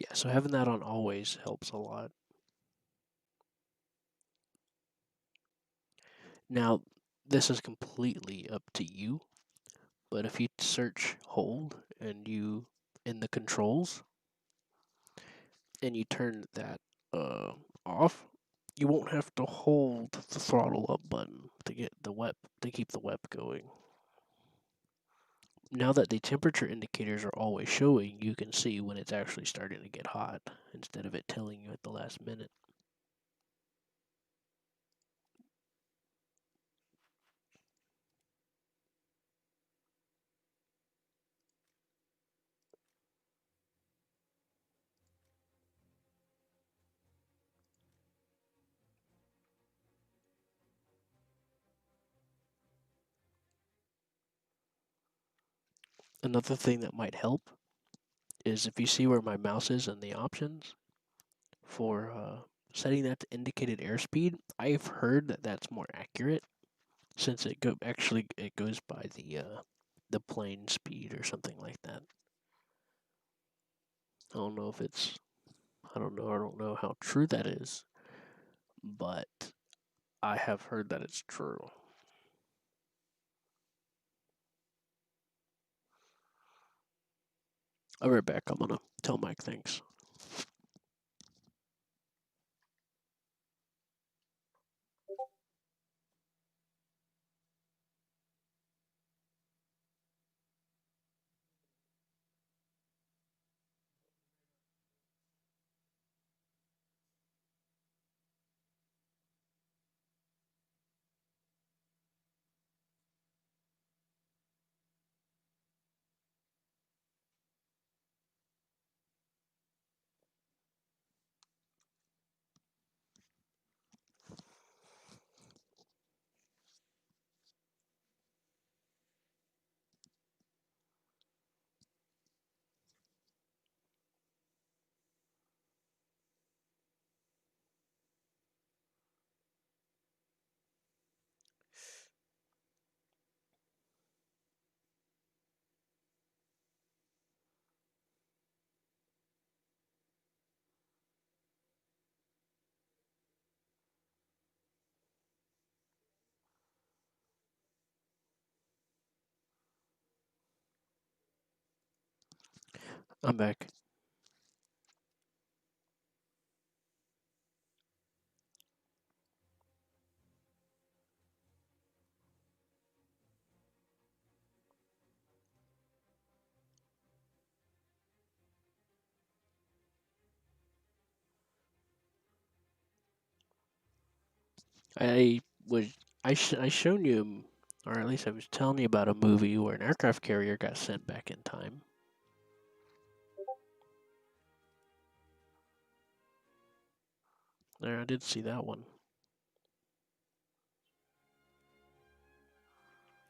S1: Yeah, so having that on always helps a lot. Now, this is completely up to you, but if you search hold and you in the controls and you turn that off, you won't have to hold the throttle up button to get the wep to keep the wep going. Now that the temperature indicators are always showing, you can see when it's actually starting to get hot instead of it telling you at the last minute. Another thing that might help is if you see where my mouse is in the options for setting that to indicated airspeed. I've heard that that's more accurate since it goes by the plane speed or something like that. I don't know if it's I don't know how true that is, but I have heard that it's true. I'll be right back. I'm gonna tell Mike thanks. I'm back. I was I shown you, or at least I was telling you about a movie where an aircraft carrier got sent back in time. There, I did see that one.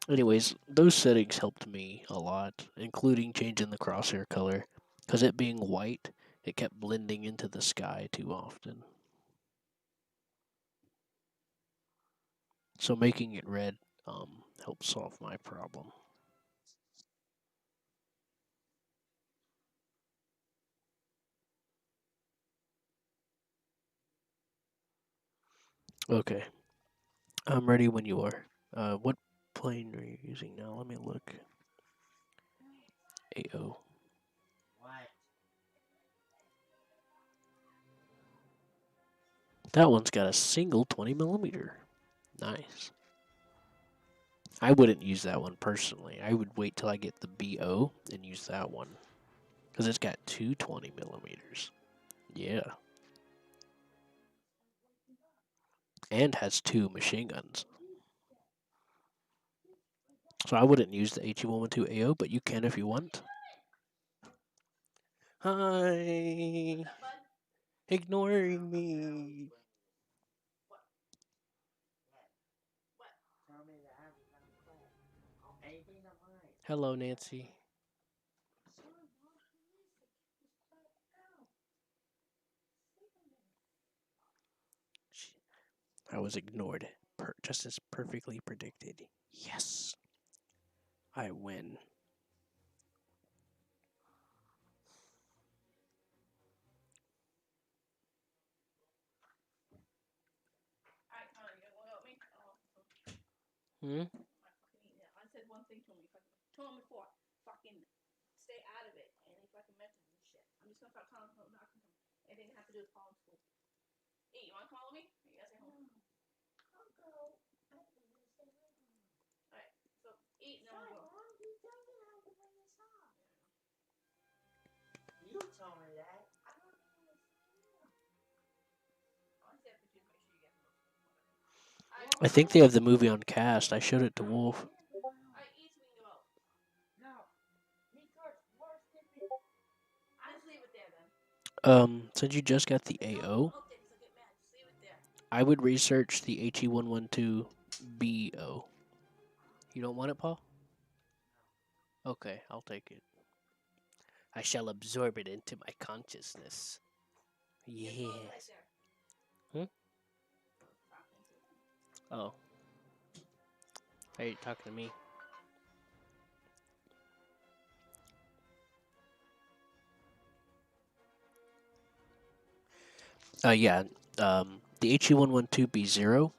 S1: Anyways, those settings helped me a lot, including changing the crosshair color, because it being white, it kept blending into the sky too often. So making it red helped solve my problem. Okay, I'm ready when you are. What plane are you using now? Let me look. AO. That one's got a single 20 millimeter. Nice. I wouldn't use that one personally. I would wait till I get the BO and use that one. Because it's got two 20 millimeters. Yeah. And has two machine guns. So I wouldn't use the HE-112 AO, but you can if you want. Hi. Ignoring me. Hello, Nancy. I was ignored, just as perfectly predicted. Yes, I win. Hmm?
S2: I said one thing to him. He fucking told him before. Fucking stay out of it. And he fucking mentions and shit. I'm just gonna start calling him, knocking him. Anything to have to do with Paul in school. Hey, you wanna come with me? Or you guys stay home? I'll go. Alright, so eat and then we'll go. You told me how to bring this up. You told me that. I don't know. I said, but you make sure you get him.
S1: I think they have the movie on cast. I showed it to Wolf.
S2: Alright, eat so we can go out. No. He cuts worse than me. I just leave it there then.
S1: Since you just got the AO,
S2: Okay, because I get mad. Just leave it there.
S1: I would research the HE112BO. You don't want it, Paul? Okay, I'll take it. I shall absorb it into my consciousness. Yes. Hmm? Oh. Are you talking to me? Yeah. The HE112B0.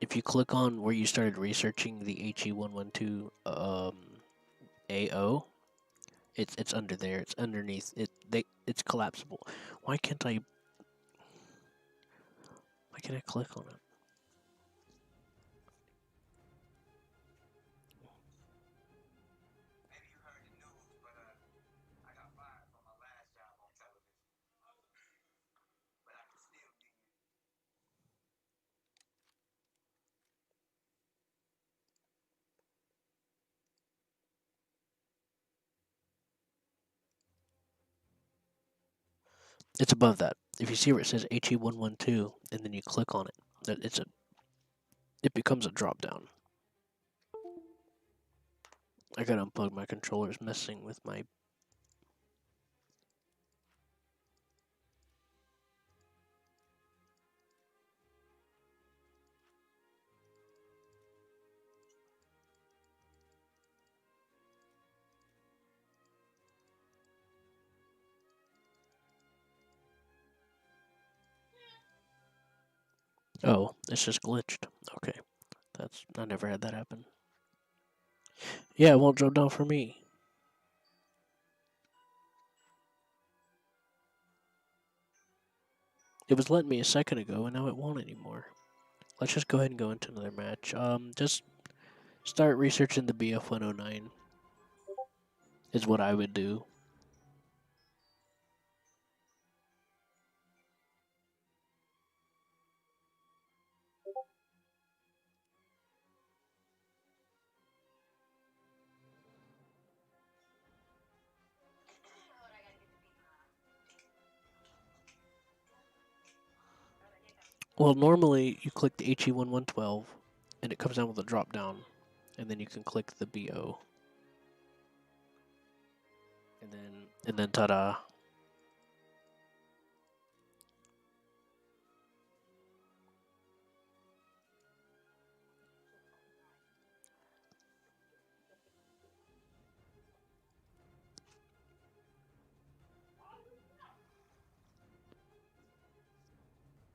S1: If you click on where you started researching the HE112 AO, it's under there. It's underneath it. It's collapsible. Why can't I? Why can't I click on it?
S3: Maybe you heard the news, but I got fired from my last job on television. But I can still do you.
S1: It's above that. If you see where it says HE112 and then you click on it, it becomes a drop down. I gotta unplug my controller. It's messing with my. Oh, it's just glitched. Okay, I never had that happen. Yeah, it won't drop down for me. It was letting me a second ago, and now it won't anymore. Let's just go ahead and go into another match. Just start researching the BF109 is what I would do. Well, normally you click the HE1112, and it comes down with a drop down, and then you can click the BO, and then ta-da.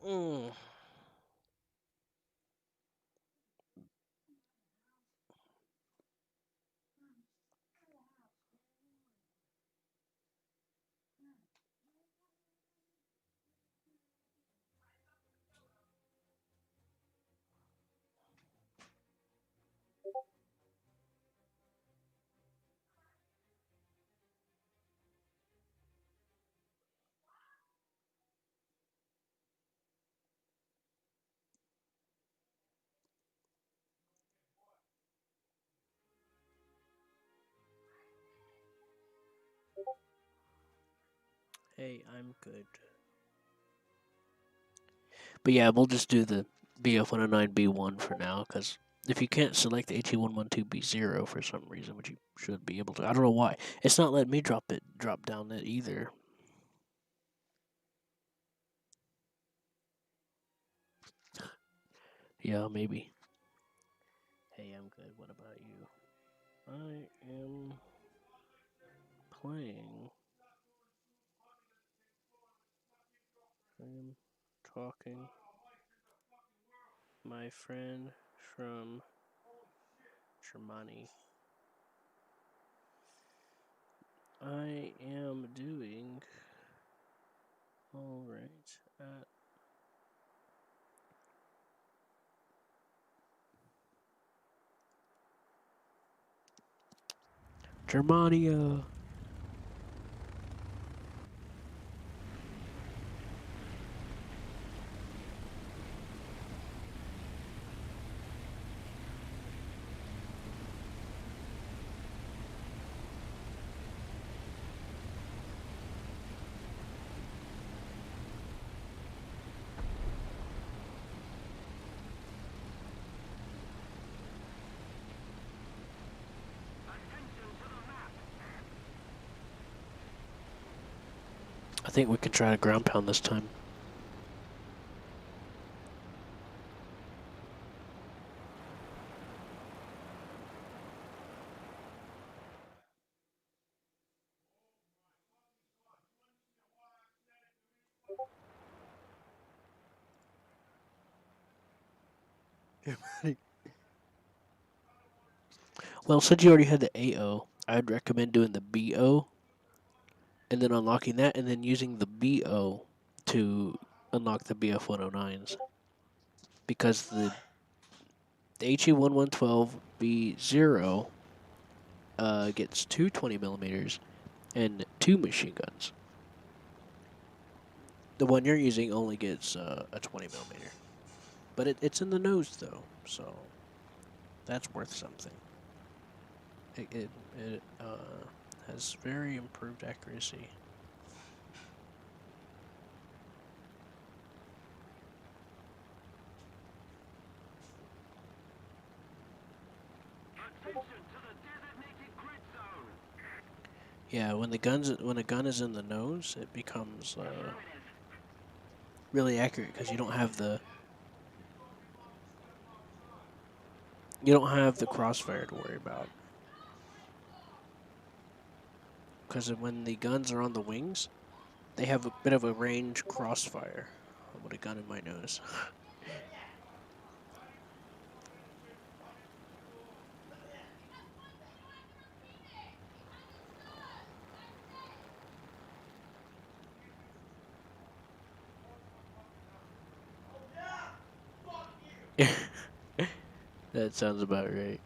S1: Mm. Hey, I'm good. But yeah, we'll just do the BF109B1 for now, because if you can't select the HE112B0 for some reason, which you should be able to, I don't know why, it's not letting me drop down that either. Yeah, maybe. Hey, I'm good. What about you? I am playing. I am talking. My friend from Germany. I am doing all right at Germania. I think we can try to ground pound this time. Well, since you already had the AO, I'd recommend doing the BO and then unlocking that and then using the BO to unlock the BF 109s. Because the HE1112B0 gets two 20 millimeters and two machine guns. The one you're using only gets a 20 millimeter. But it's in the nose though, so that's worth something. It has very improved accuracy. Yeah, when a gun is in the nose, it becomes really accurate because you don't have the crossfire to worry about. Because when the guns are on the wings, they have a bit of a range crossfire. I would have gun in my nose. That sounds about right.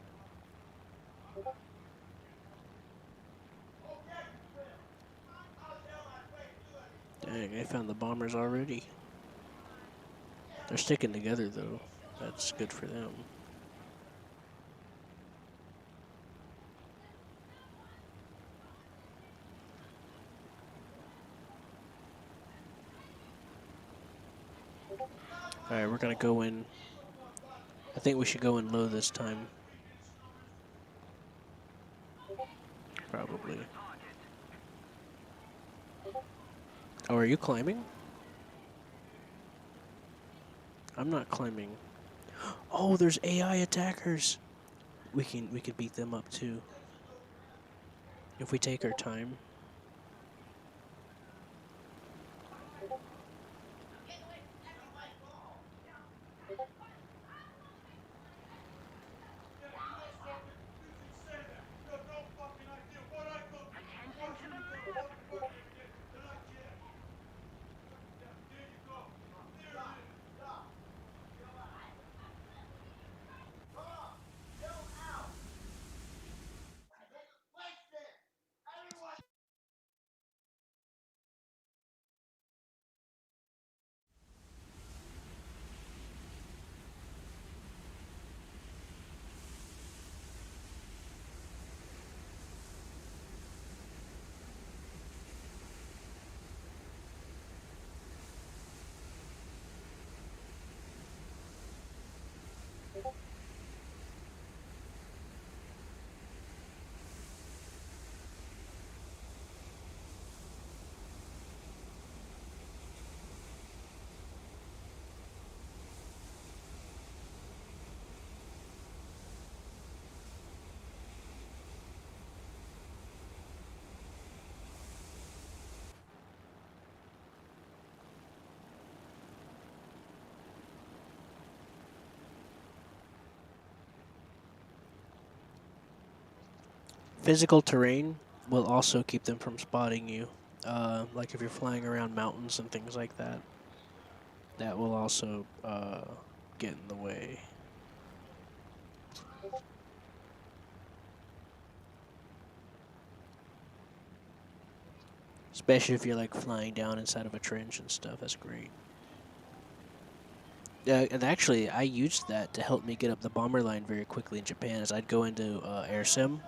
S1: Dang, I found the bombers already. They're sticking together though. That's good for them. Alright, we're gonna go in. I think we should go in low this time. Probably. Oh, are you climbing? I'm not climbing. Oh, there's AI attackers. We can beat them up too. If we take our time. Physical terrain will also keep them from spotting you. Like if you're flying around mountains and things like that, that will also get in the way. Especially if you're like flying down inside of a trench and stuff. That's great. And actually, I used that to help me get up the bomber line very quickly in Japan. As I'd go into air sim,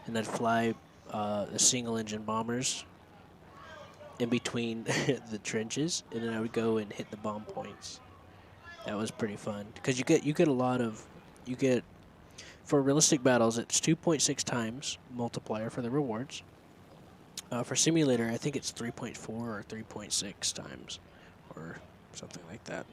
S1: and I'd fly the single engine bombers in between the trenches, and then I would go and hit the bomb points. That was pretty fun because you get a lot of you get for realistic battles. It's 2.6 times multiplier for the rewards. For simulator, I think it's 3.4 or 3.6 times, or something like that.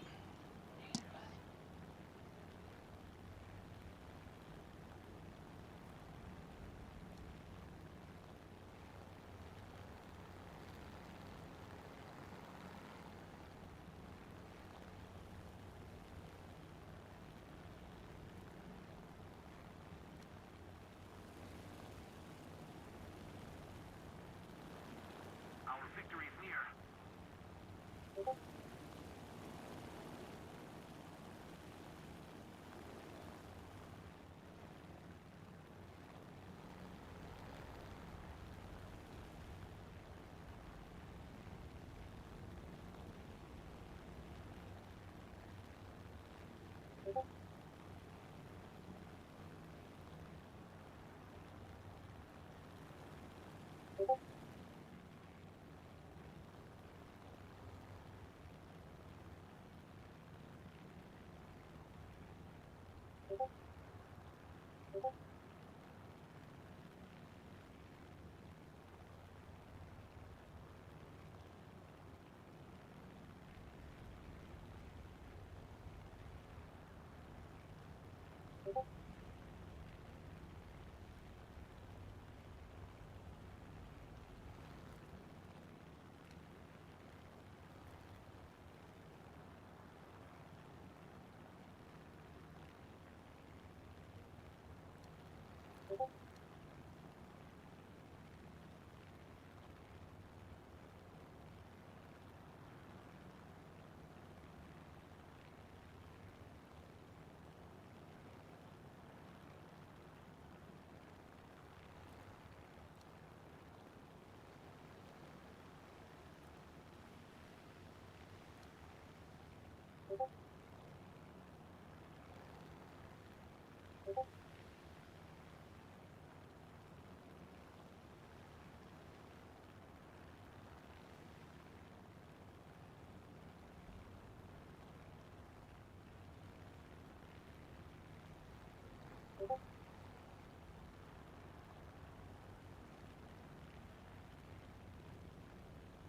S3: Our victory is near.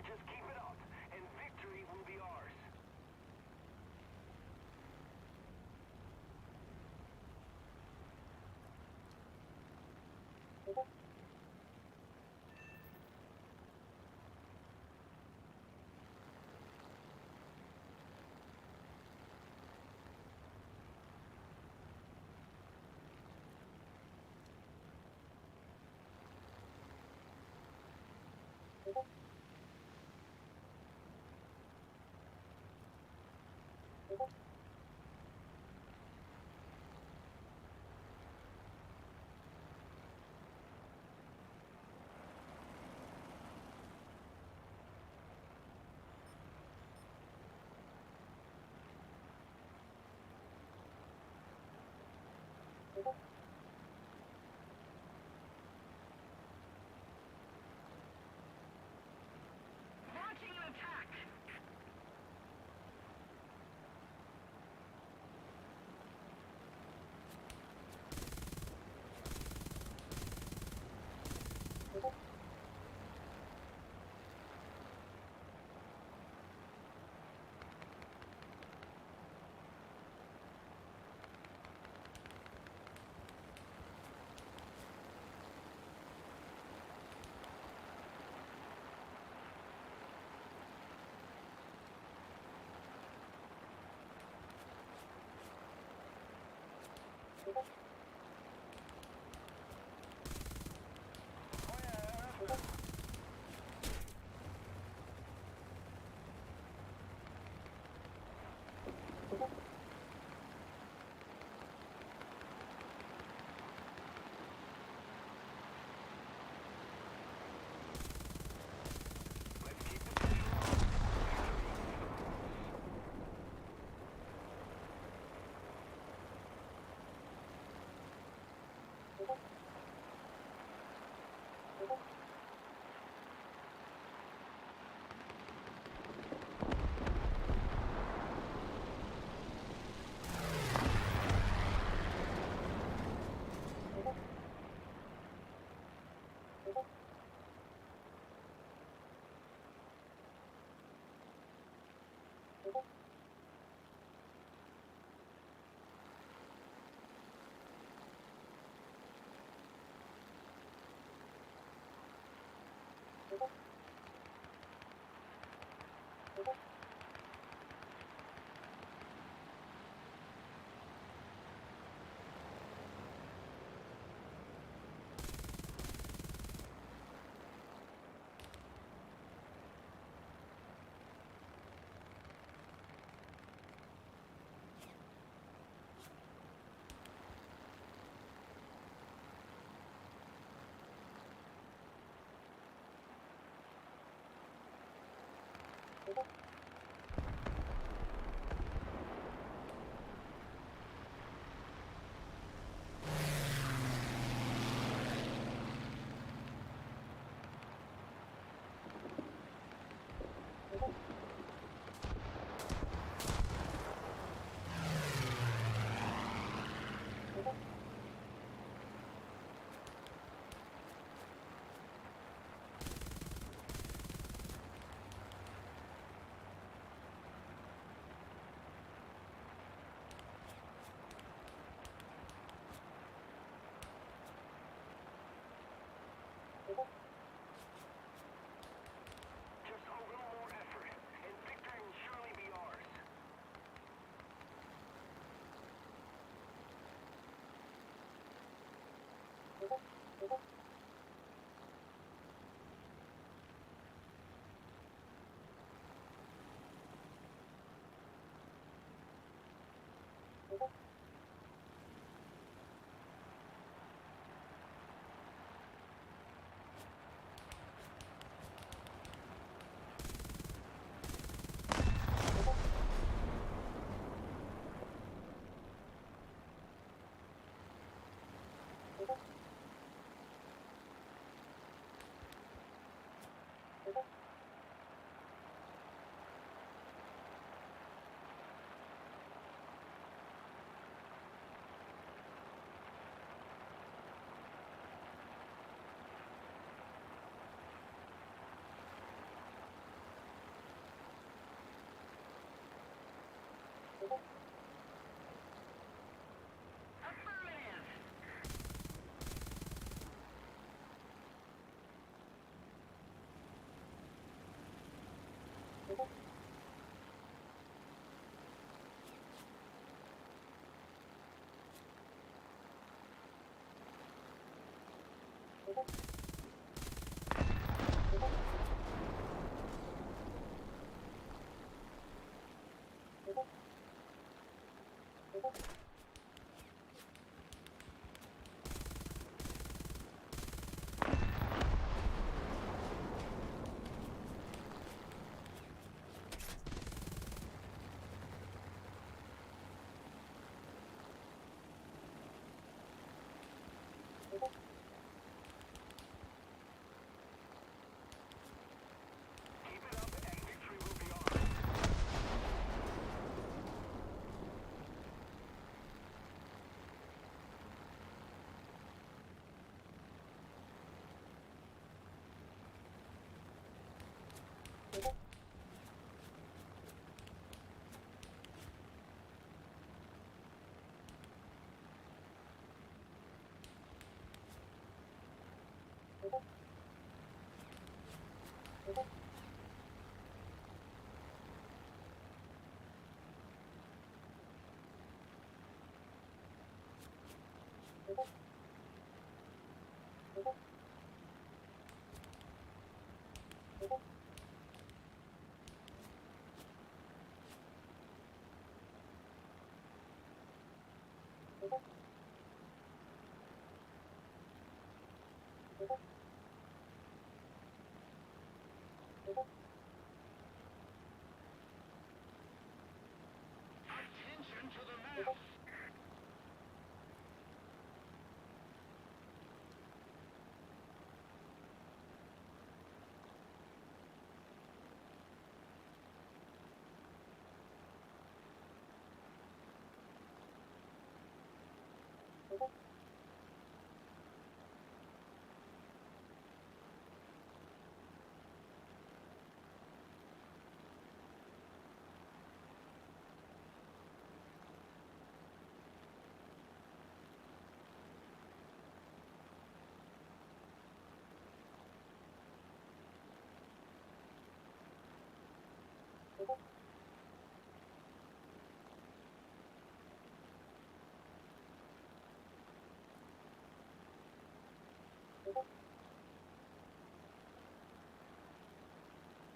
S3: Just keep it up, and victory will be ours. Launching an attack.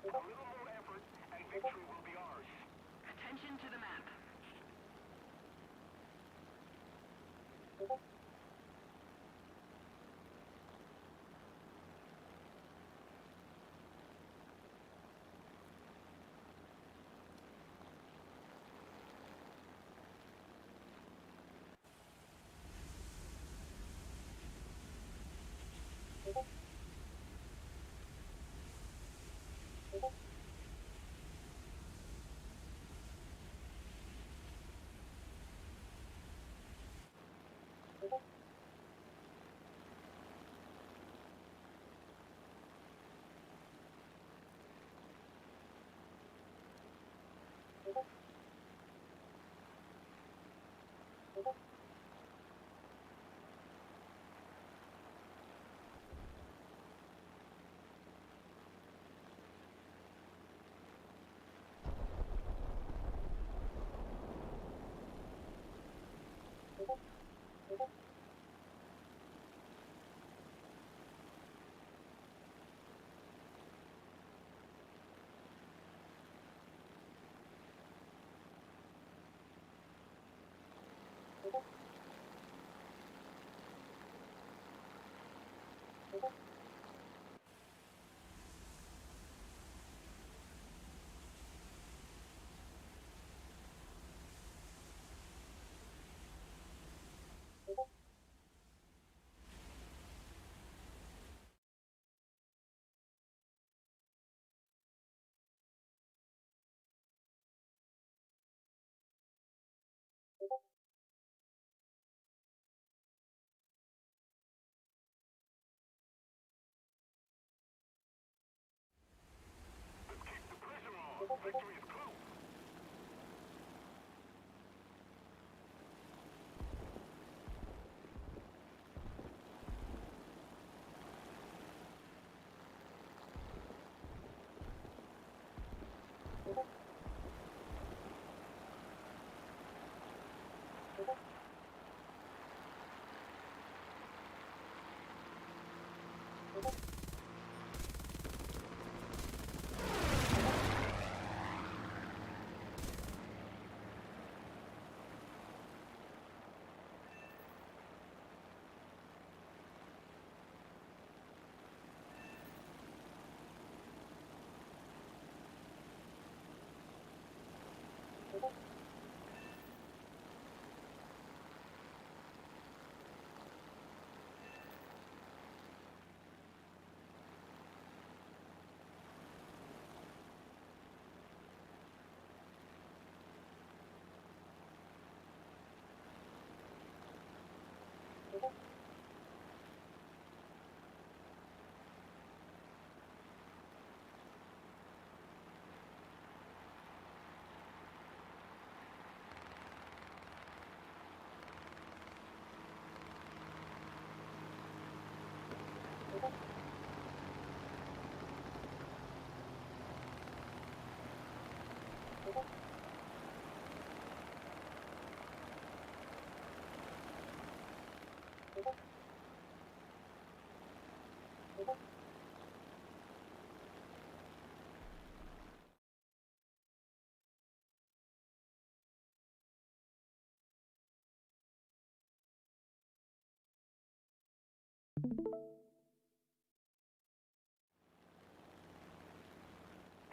S3: A little more effort and victory will be ours.
S2: Attention to the map.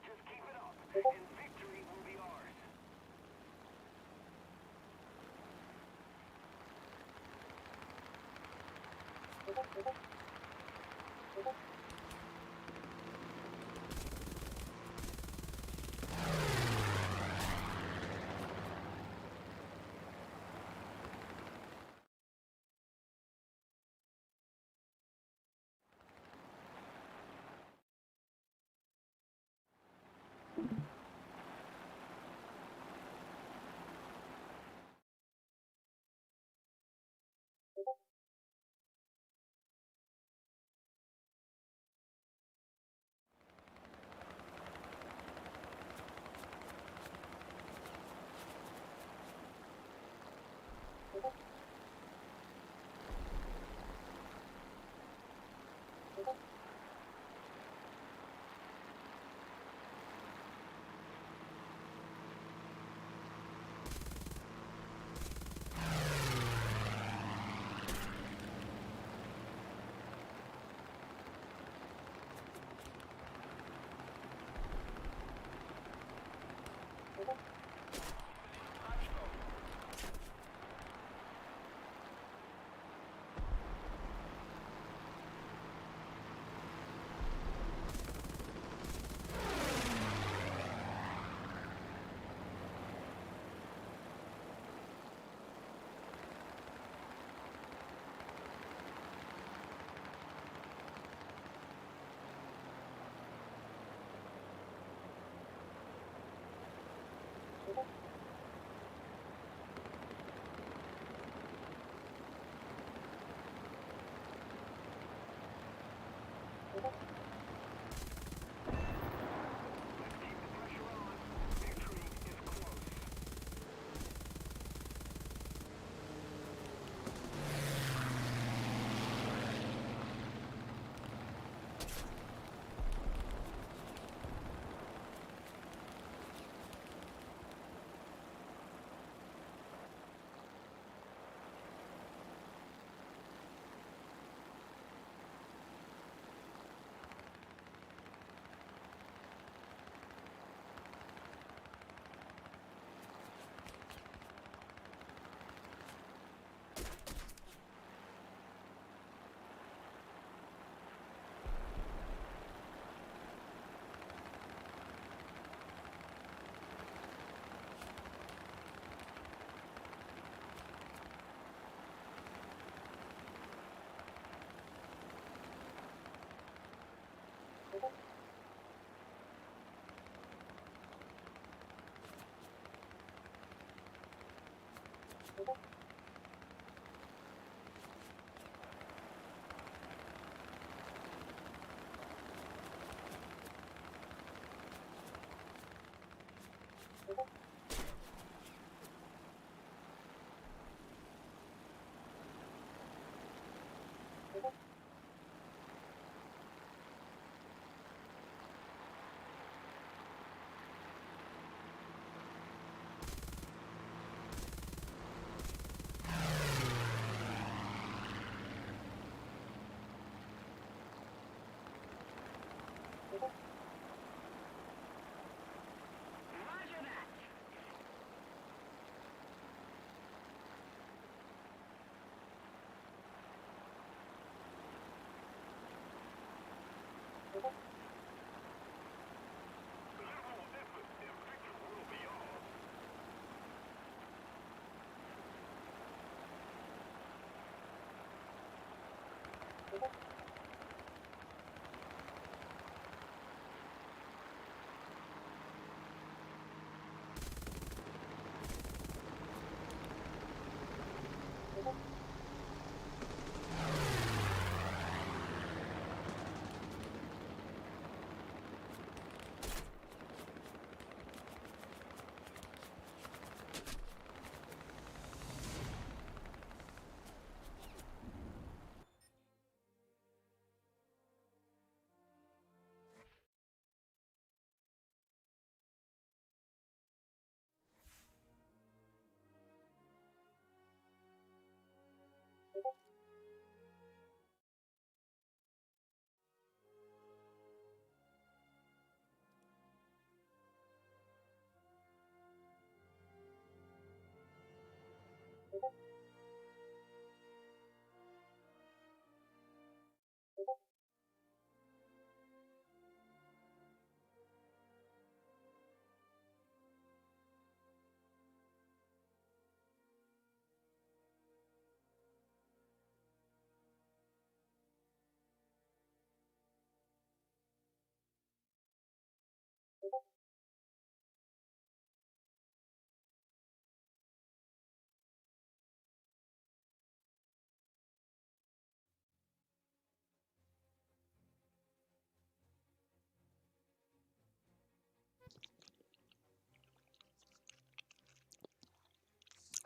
S3: Just keep it up, and victory will be ours.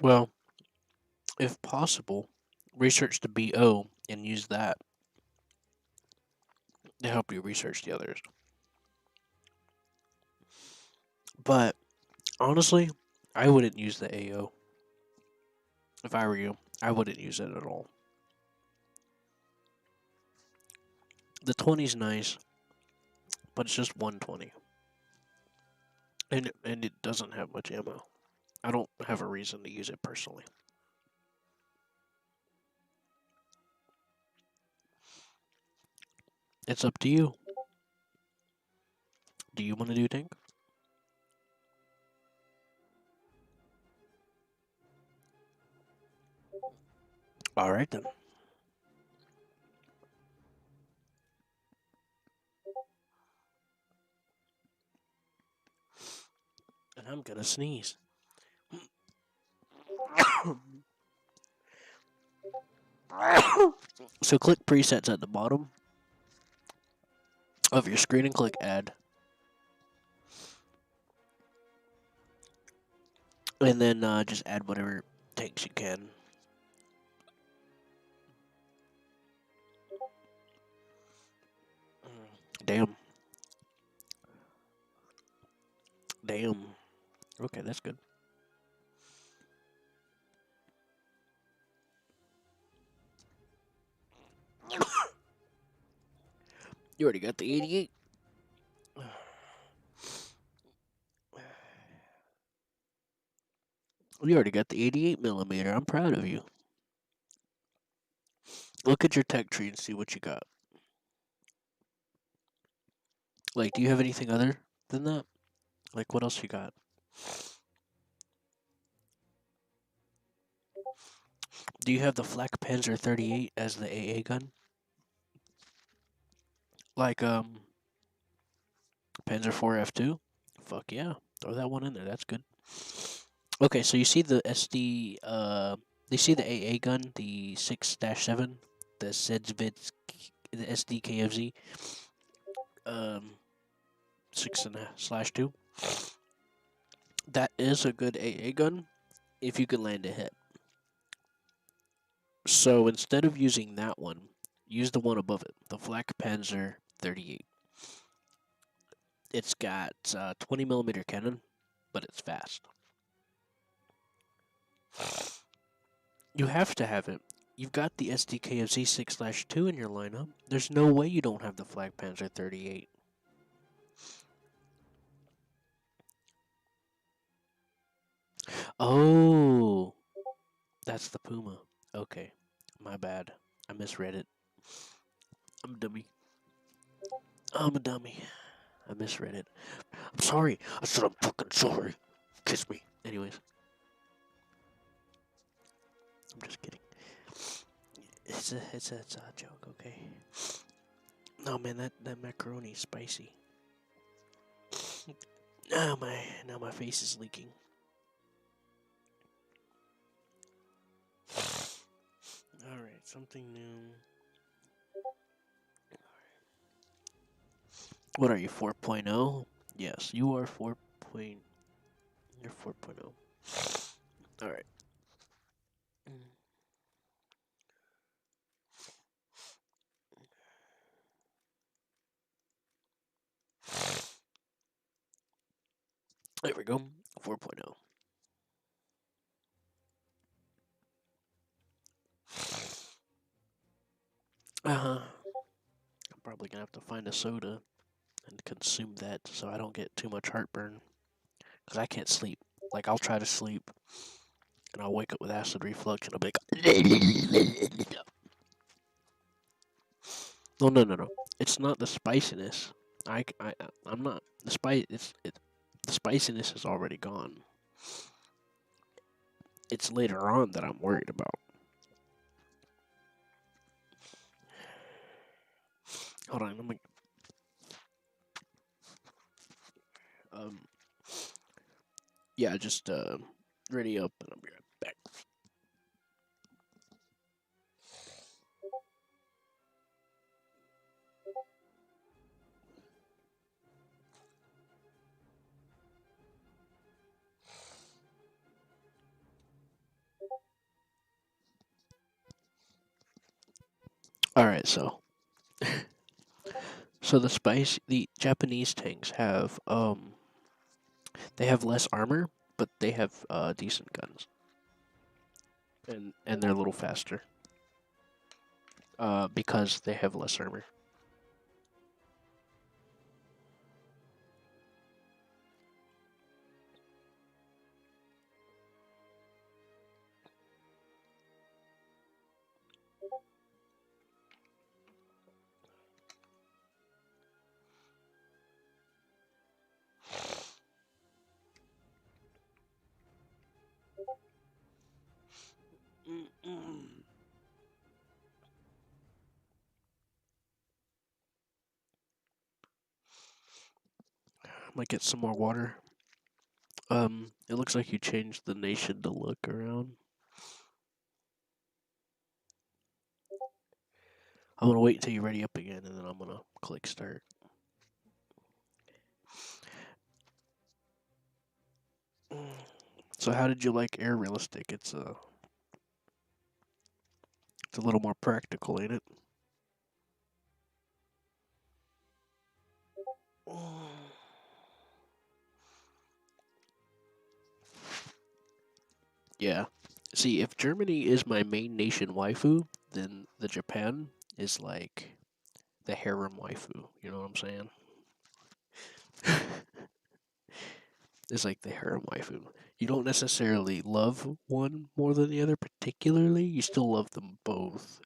S1: Well, if possible, research the BO and use that to help you research the others. But honestly, I wouldn't use the AO. If I were you, I wouldn't use it at all. The 20's nice, but it's just 120. And it doesn't have much ammo. I don't have a reason to use it personally. It's up to you. Do you want to do tank? All right then. And I'm gonna sneeze. So click presets at the bottom of your screen and click add. And then just add whatever tanks you can. Damn. Damn. Okay, that's good. You already got the 88. You already got the 88 millimeter. I'm proud of you. Look at your tech tree and see what you got. Like, do you have anything other than that? Like, what else you got? Do you have the Flak Panzer 38 as the AA gun? Like, Panzer 4 F2? Fuck yeah. Throw that one in there. That's good. Okay, so you see the SD, you see the AA gun, the 6-7, the Sedzvid, the SDKFZ, 6/2. That is a good AA gun if you can land a hit. So instead of using that one, use the one above it, the Flak Panzer 38. It's got 20 millimeter cannon, but it's fast. You have to have it. You've got the SDKFZ 6/2 in your lineup. There's no way you don't have the Flak Panzer 38. Oh, that's the Puma. Okay, my bad. I misread it. I'm a dummy. I'm a dummy. I misread it. I'm sorry. I said I'm fucking sorry. Kiss me. Anyways, I'm just kidding. It's a joke. Okay. No man, that macaroni's spicy. Now my face is leaking. All right, something new. What are you, 4.0? Yes, you are 4. You're 4.0. All right. There we go. 4.0. Uh-huh. I'm probably gonna have to find a soda and consume that so I don't get too much heartburn. Because I can't sleep. Like, I'll try to sleep and I'll wake up with acid reflux and I'll be like, no, no, no, no. It's not the spiciness. I'm not. The spiciness is already gone. It's later on that I'm worried about. Hold on, I'm um, yeah, just ready up and I'll be right back. All right, so the Japanese tanks have they have less armor, but they have decent guns, and they're a little faster. Because they have less armor. Mm-mm. Might get some more water. It looks like you changed the nation to look around. I'm gonna wait until you're ready up again, and then I'm gonna click start. So, how did you like air realistic? It's a little more practical, ain't it? Yeah. See, if Germany is my main nation waifu, then the Japan is like the harem waifu. You know what I'm saying? It's like the harem waifu. You don't necessarily love one more than the other particularly. You still love them both,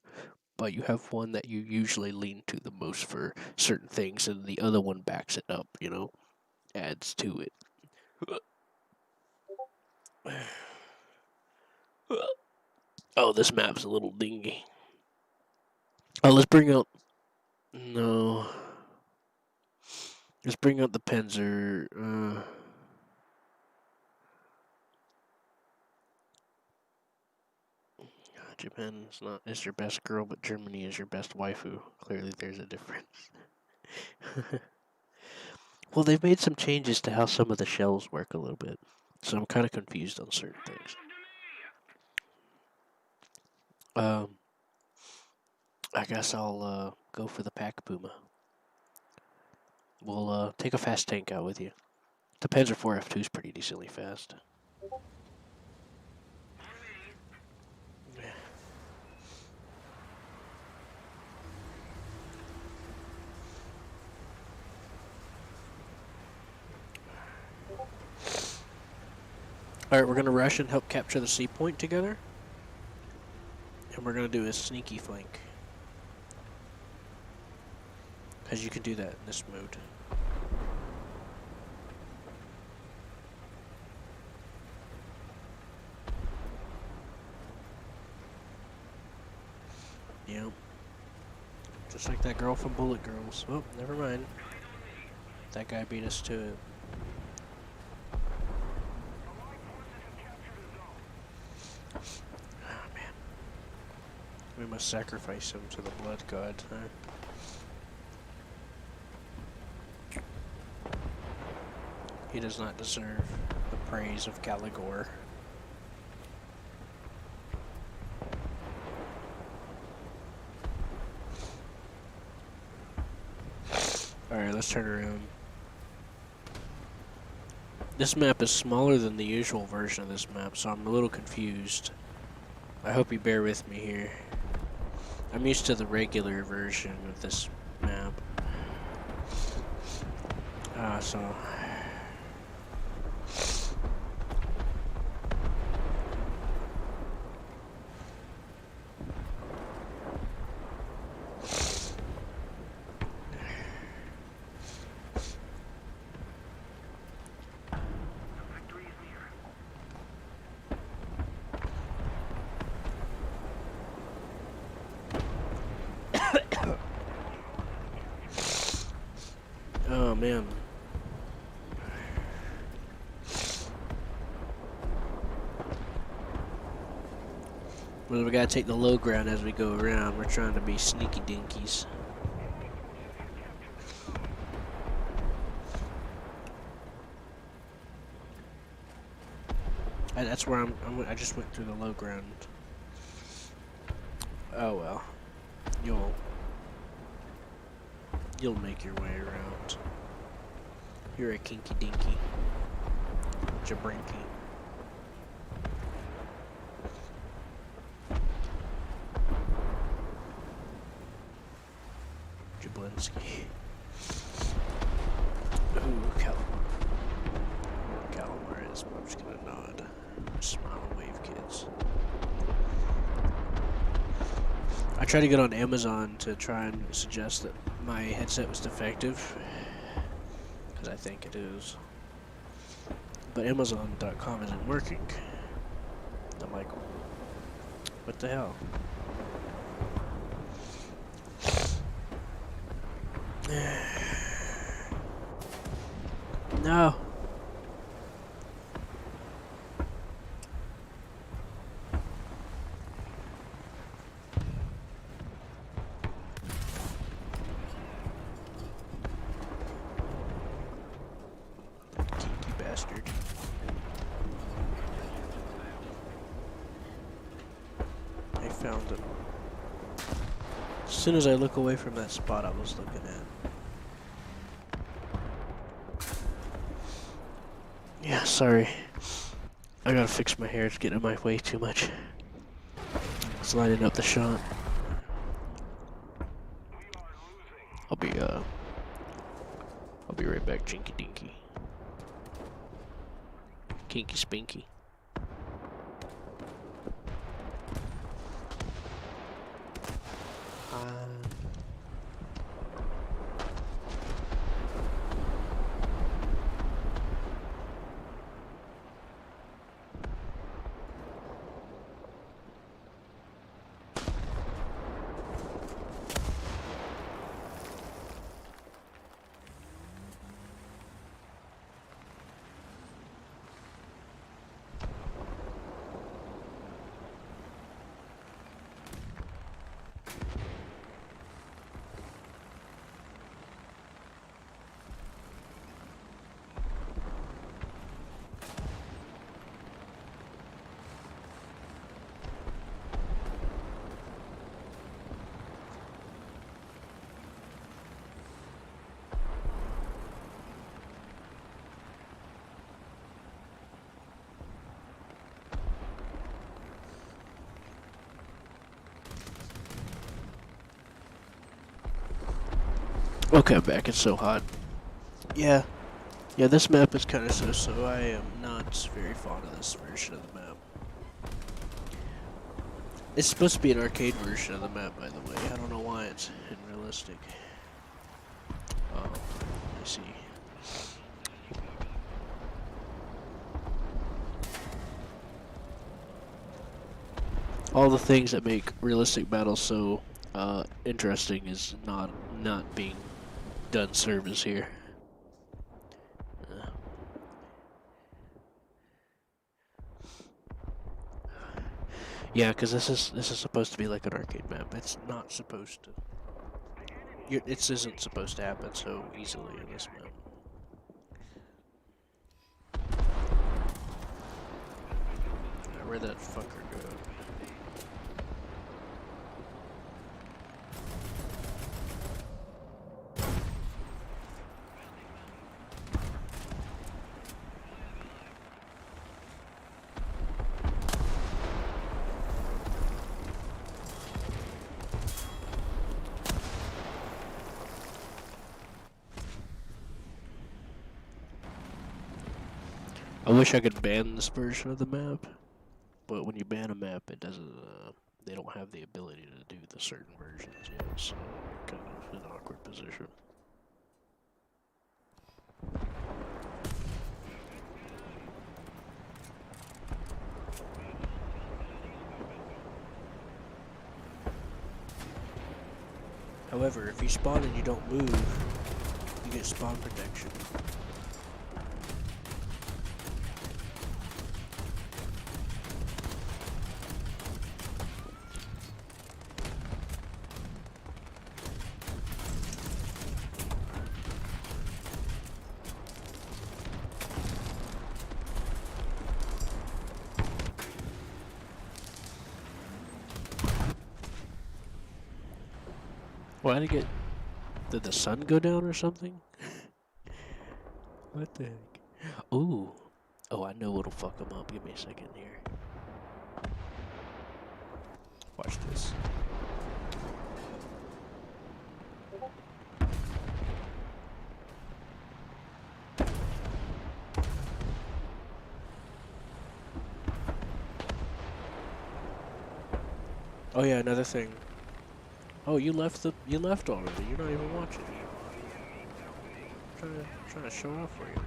S1: but you have one that you usually lean to the most for certain things, and the other one backs it up. Adds to it. Oh, this map's a little dingy. Oh, let's bring out. No. Let's bring out the Panzer. Japan is your best girl, but Germany is your best waifu. Clearly, there's a difference. Well, they've made some changes to how some of the shells work a little bit, so I'm kind of confused on certain things. I guess I'll go for the Pack Puma. We'll take a fast tank out with you. The Panzer 4 F2 is pretty decently fast. Alright, we're going to rush and help capture the C point together. And we're going to do a sneaky flank. Because you can do that in this mode. Yep. Just like that girl from Bullet Girls. Oh, never mind. That guy beat us to it. Oh, man. We must sacrifice him to the blood god, huh? He does not deserve the praise of Caligor. Alright, let's turn around. This map is smaller than the usual version of this map, so I'm a little confused. I hope you bear with me here. I'm used to the regular version of this map. So... Oh, man. Well, we gotta take the low ground as we go around. We're trying to be sneaky dinkies. That's where I just went through the low ground. Oh well. You'll make your way around. You're a kinky dinky. Jabrinky. Jablinski. Ooh, Calamar is. I'm just gonna nod. Smile and wave, kids. I tried to get on Amazon to try and suggest that my headset was defective, because I think it is. But Amazon.com isn't working. I'm like, what the hell? No. Kinky bastard. I found him. As soon as I look away from that spot I was looking at. Yeah, sorry. I gotta fix my hair, it's getting in my way too much. It's lining up the shot. I'll be right back, Jinky Dinky. Kinky Spinky. Okay, I'm back. It's so hot. Yeah. Yeah, this map is kind of so I am not very fond of this version of the map. It's supposed to be an arcade version of the map, by the way. I don't know why it's unrealistic. I see. All the things that make realistic battles so interesting is not being done service here. Yeah, because this is supposed to be like an arcade map. It's not supposed to. It isn't supposed to happen so easily in this map. Where'd that fucker go? I wish I could ban this version of the map, but when you ban a map, it doesn't. They don't have the ability to do the certain versions yet, so kind of an awkward position. However, if you spawn and you don't move, you get spawn protection. Why did it get... Did the sun go down or something? What the heck? Ooh. Oh, I know what'll fuck them up. Give me a second here. Watch this. Oh yeah, another thing. Oh, you left already. You're not even watching. Trying to show off for you.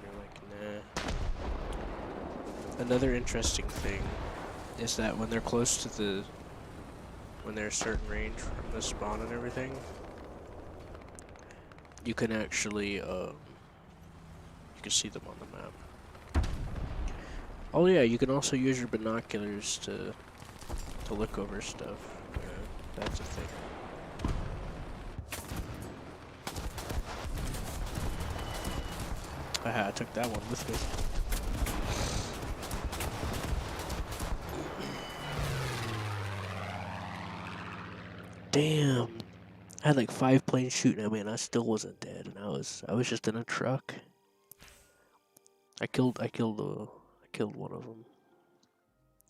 S1: You're like, nah. Another interesting thing is that when they're close to the, when they're a certain range from the spawn and everything, you can actually, you can see them on the map. Oh yeah, you can also use your binoculars to look over stuff. Yeah, that's a thing. Haha, I took that one with me. Damn. I had like 5 planes shooting at me and I still wasn't dead, and I was just in a truck. I killed one of them.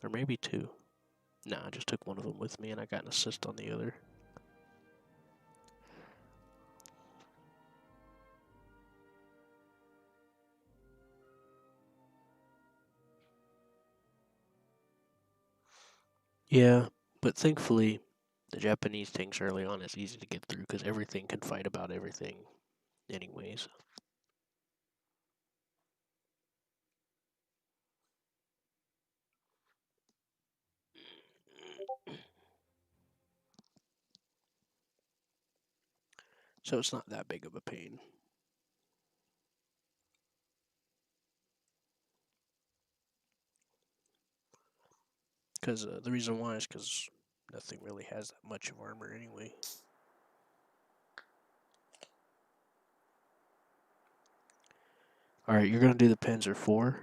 S1: Or maybe 2. Nah, I just took one of them with me and I got an assist on the other. Yeah, but thankfully, the Japanese tanks early on is easy to get through because everything can fight about everything anyways. So it's not that big of a pain. Because the reason why is because nothing really has that much of armor anyway. Alright, you're going to do the Panzer IV.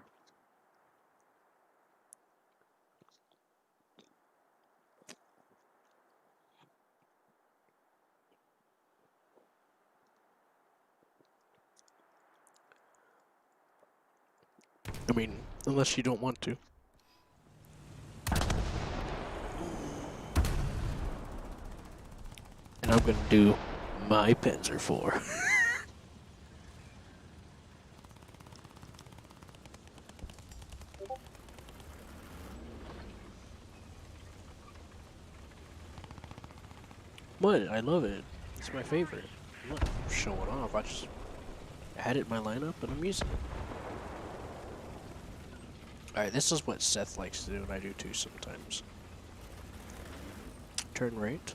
S1: I mean, unless you don't want to. gonna do my Panzer IV. What? I love it. It's my favorite. I'm not showing off. I just had it in my lineup and I'm using it. Alright, this is what Seth likes to do, and I do too sometimes. Turn right.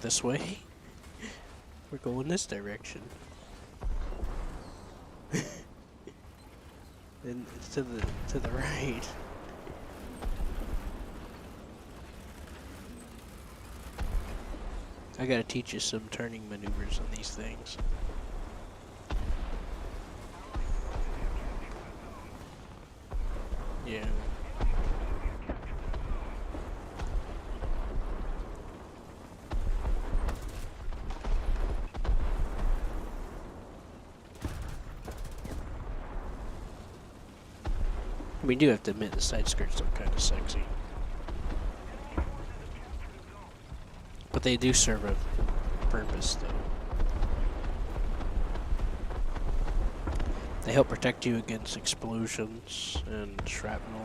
S1: This way. We're going this direction. Then it's to the right. I gotta teach you some turning maneuvers on these things. Yeah. We do have to admit the side skirts are kind of sexy. But they do serve a purpose, though. They help protect you against explosions and shrapnel,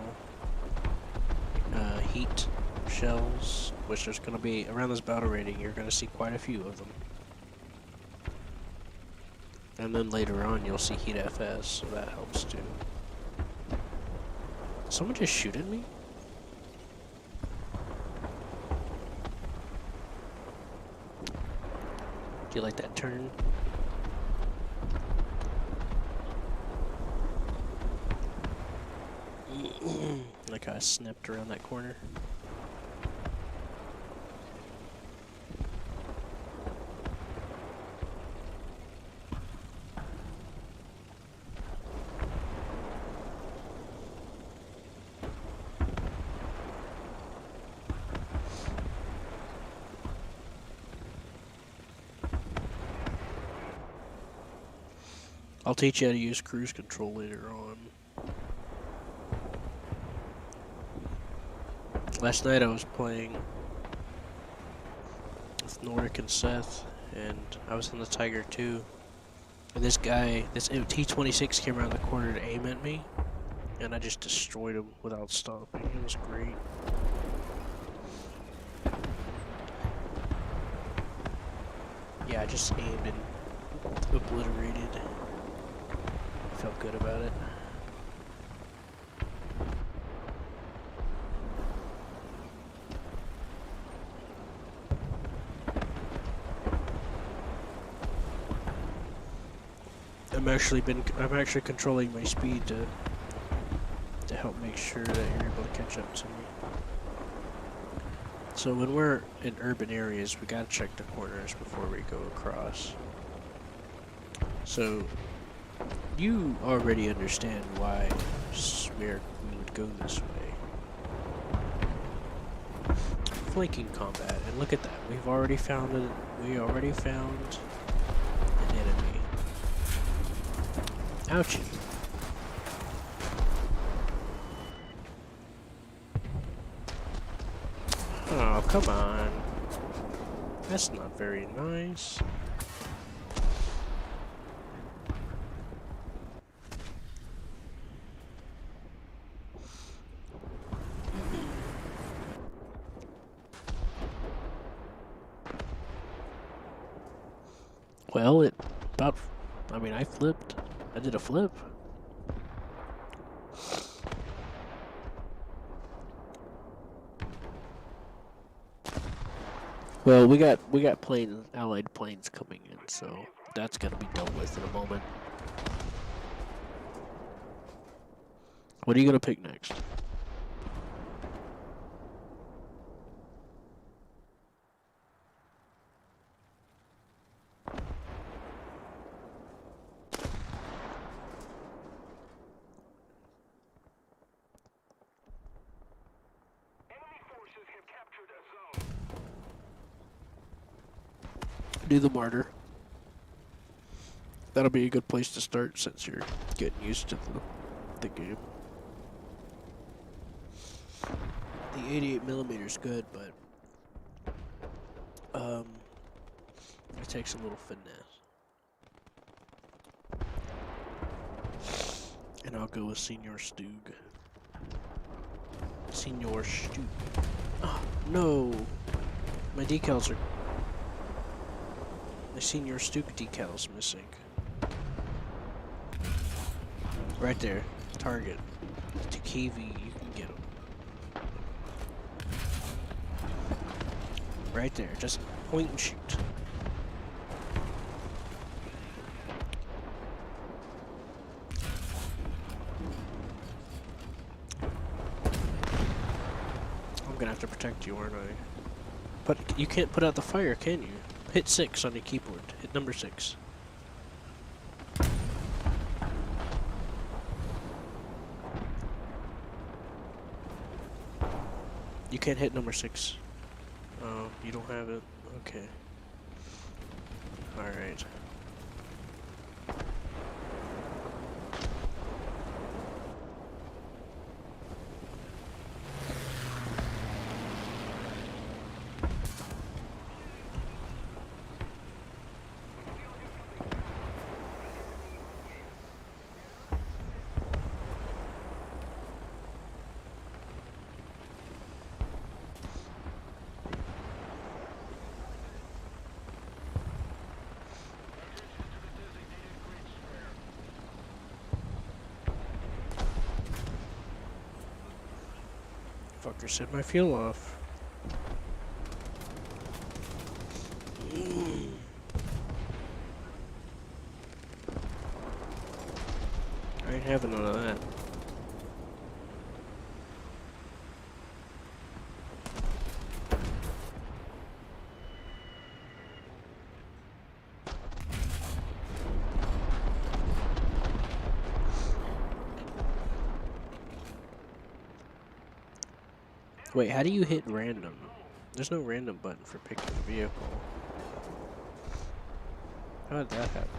S1: heat shells, which there's going to be, around this battle rating, you're going to see quite a few of them. And then later on, you'll see heat FS, so that helps too. Did someone just shoot at me? Do you like that turn? Like I snapped around that corner. I'll teach you how to use cruise control later on. Last night I was playing with Nordic and Seth, and I was in the Tiger 2. And this guy, this T-26 came around the corner to aim at me, and I just destroyed him without stopping. It was great. Yeah, I just aimed and obliterated. Felt good about it. I'm actually controlling my speed to help make sure that you're able to catch up to me. So when we're in urban areas, we gotta check the corners before we go across. So you already understand why we would go this way. Flanking combat, and look at that. We already found an enemy. Ouchie. Oh, come on. That's not very nice. Well, I flipped. I did a flip. Well, we got allied planes coming in, so that's gonna be dealt with in a moment. What are you gonna pick next? Do the martyr. That'll be a good place to start since you're getting used to the game. The the 88 millimeter is good, but it takes a little finesse. And I'll go with Senior Stug. Senior Stug. Oh, no! My decals are... My Senior Stug decals missing. Right there. Target. To KV, you can get him. Right there. Just point and shoot. I'm gonna have to protect you, aren't I? But you can't put out the fire, can you? Hit 6 on your keyboard. Hit number 6. You can't hit number 6. Oh, you don't have it? Okay. Alright. Fucker set my fuel off. I ain't having none of that. Wait, how do you hit random? There's no random button for picking a vehicle. How did that happen?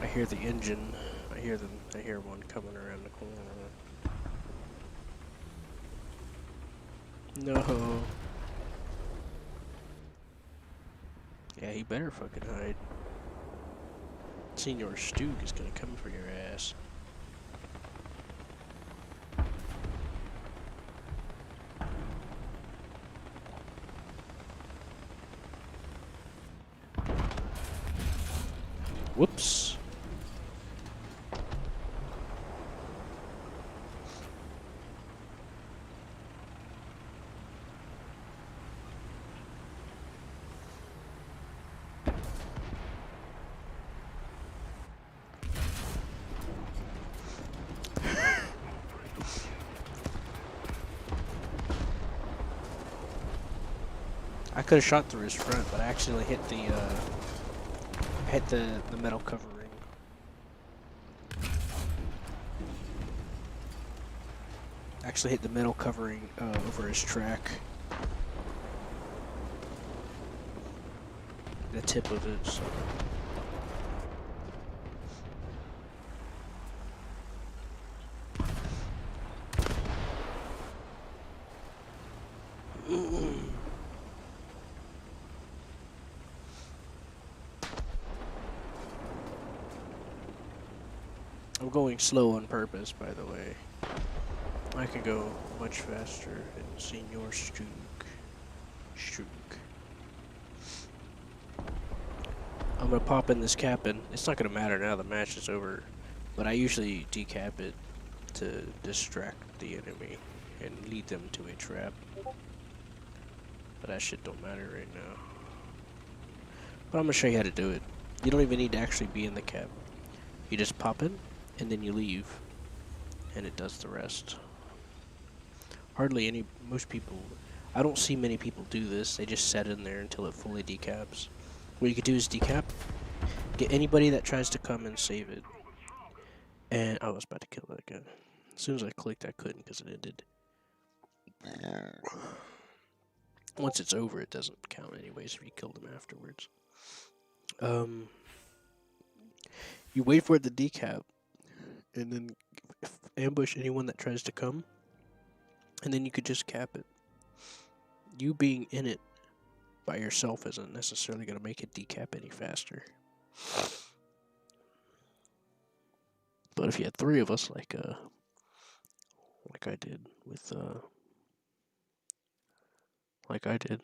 S1: I hear the engine. I hear them. I hear one coming around the corner. No. Yeah, he better fucking hide. Senior Stug is gonna come for your ass. Whoops. I could have shot through his front, but I accidentally hit the metal covering. Actually hit the metal covering over his track. The tip of it, so. I'm going slow on purpose, by the way. I can go much faster than Senior Stug. I'm gonna pop in this cap in. It's not gonna matter now the match is over, but I usually decap it to distract the enemy and lead them to a trap. But that shit don't matter right now. But I'm gonna show you how to do it. You don't even need to actually be in the cap. You just pop in, and then you leave, and it does the rest. Most people, I don't see many people do this. They just set in there until it fully decaps. What you could do is decap, get anybody that tries to come and save it. And I was about to kill that guy. As soon as I clicked, I couldn't because it ended. Once it's over, it doesn't count anyways if you killed him afterwards. Um, you wait for it to decap, and then ambush anyone that tries to come, and then you could just cap it. You being in it by yourself isn't necessarily going to make it decap any faster. But if you had three of us, like I did with like I did,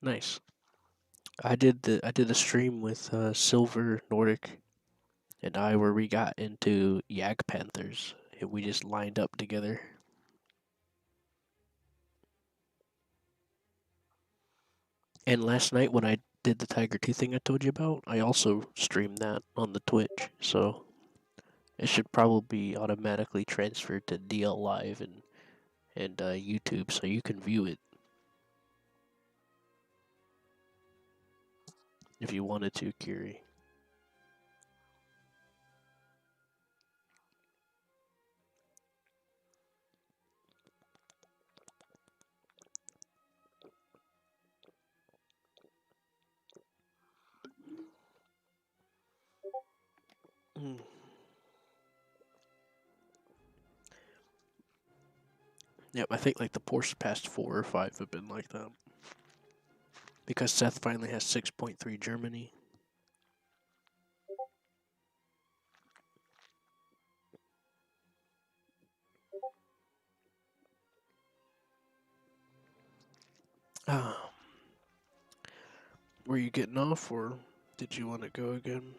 S1: nice. I did a stream with Silver Nordic and I where we got into Yak Panthers. And we just lined up together. And last night when I did the Tiger 2 thing I told you about, I also streamed that on the Twitch. So it should probably be automatically transferred to DL Live and YouTube so you can view it if you wanted to, Kiri. Mm. Yep, I think like the past 4 or 5 have been like that. Because Seth finally has 6.3 Germany. Ah, were you getting off or did you want to go again?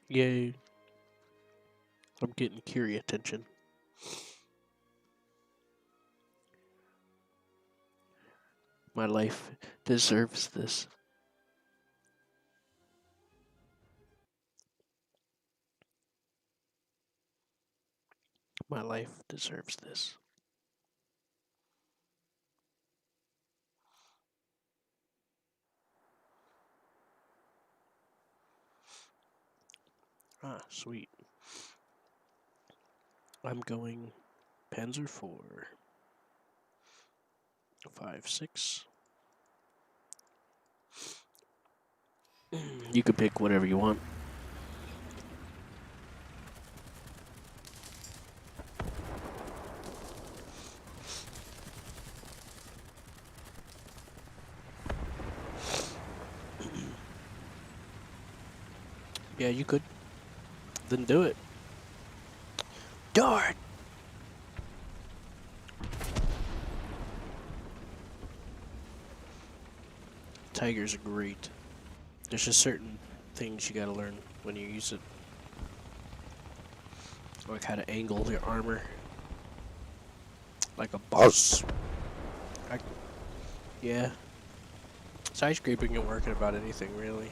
S1: Yay. I'm getting Kiri attention. My life deserves this. My life deserves this. Ah, sweet. I'm going Panzer 4. 5, 6. You can pick whatever you want. Yeah, you could. Then do it. Darn! Tigers are great. There's just certain things you gotta learn when you use it. Like how to angle your armor. Like a boss. Yeah. Side scraping can work at about anything, really.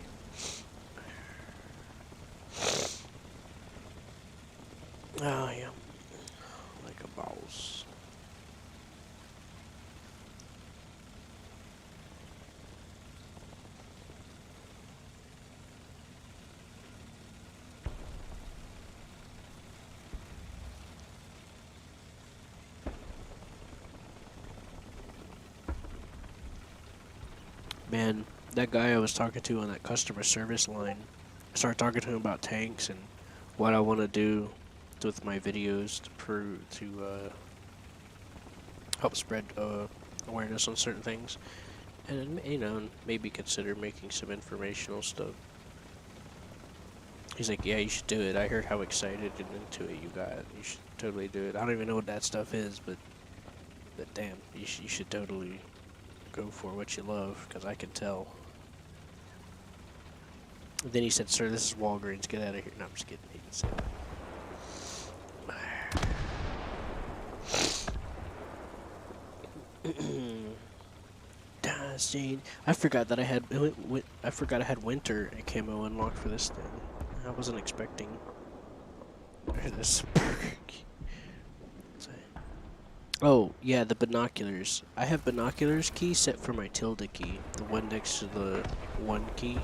S1: Oh, yeah. Like a boss. Man, that guy I was talking to on that customer service line, I started talking to him about tanks and what I want to do with my videos to help spread awareness on certain things, and maybe consider making some informational stuff. He's like, yeah, you should do it. I heard how excited and into it you got. You should totally do it. I don't even know what that stuff is, but damn, you should totally go for what you love, because I can tell. And then he said, sir, this is Walgreens. Get out of here. No, I'm just kidding. He didn't say that. Dang, I forgot that I had winter camo unlocked for this thing. I wasn't expecting this. Oh, yeah, the binoculars. I have binoculars key set for my tilde key, the one next to the one key.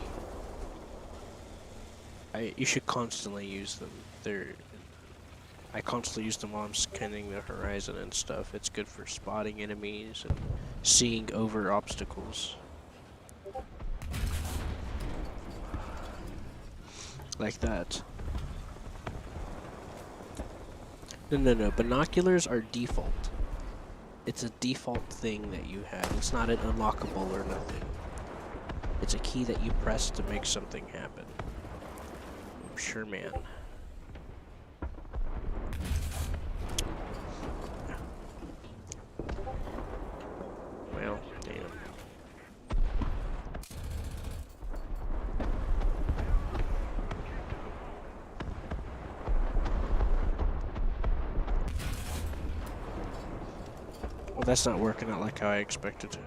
S1: You should constantly use them. I constantly use them while I'm scanning the horizon and stuff. It's good for spotting enemies and seeing over obstacles. Like that. No. Binoculars are default. It's a default thing that you have. It's not an unlockable or nothing. It's a key that you press to make something happen. Sure, man. Well, damn. Well, that's not working out like how I expected.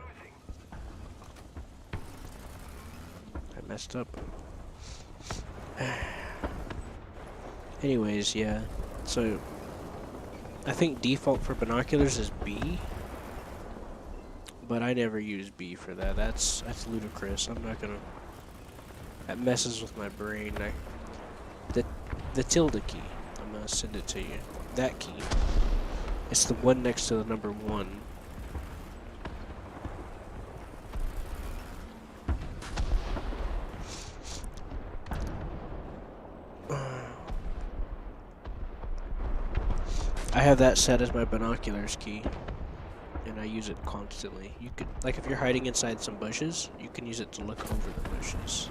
S1: I messed up. Anyways, yeah. So, I think default for binoculars is B. But I never use B for that. That's ludicrous. I'm not gonna... That messes with my brain. The tilde key. I'm gonna send it to you. That key. It's the one next to the number 1. I have that set as my binoculars key, and I use it constantly. You could, like, if you're hiding inside some bushes, you can use it to look over the bushes.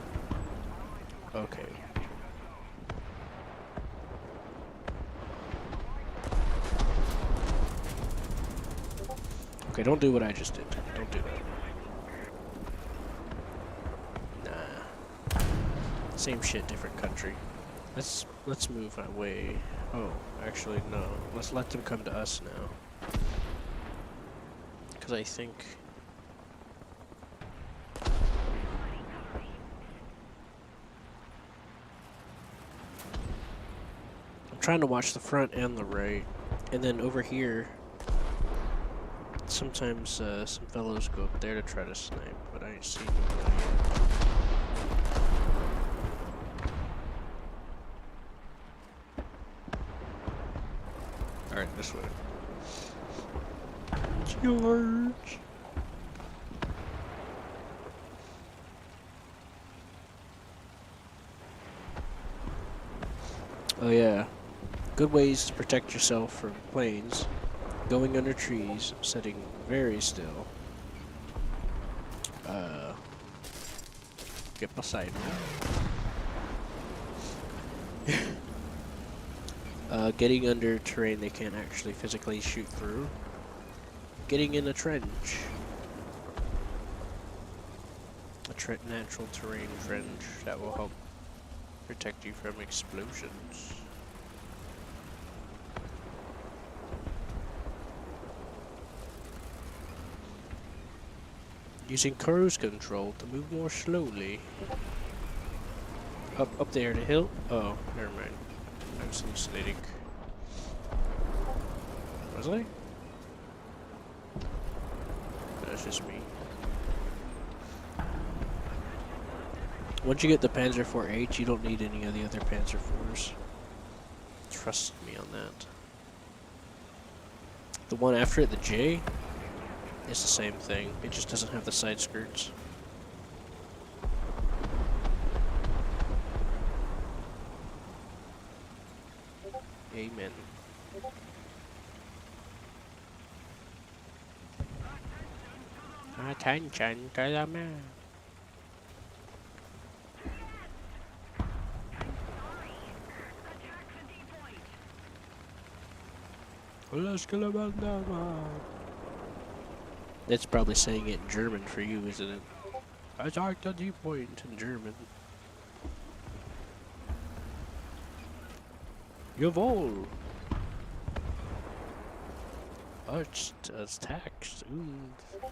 S1: Okay. Okay, don't do what I just did. Don't do that. Nah. Same shit, different country. Let's move away. Oh, actually no. Let's let them come to us now. Because I think... I'm trying to watch the front and the right. And then over here, sometimes some fellows go up there to try to snipe, but I ain't seen nobody yet. Alright, this way. George! Oh yeah. Good ways to protect yourself from planes. Going under trees, sitting very still. Get beside me. Getting under terrain they can't actually physically shoot through. Getting in a trench. A natural terrain trench that will help protect you from explosions. Using cruise control to move more slowly. Up there, the hill? Oh, never mind. I was hallucinating. Was I? That's just me. Once you get the Panzer IV-H, you don't need any of the other Panzer IVs. Trust me on that. The one after it, the J, it's the same thing. It just doesn't have the side skirts. Amen. Attention to the man. Let's get about that. It's probably saying it in German for you, isn't it? Attack the deep point in German. Jawohl. Attacks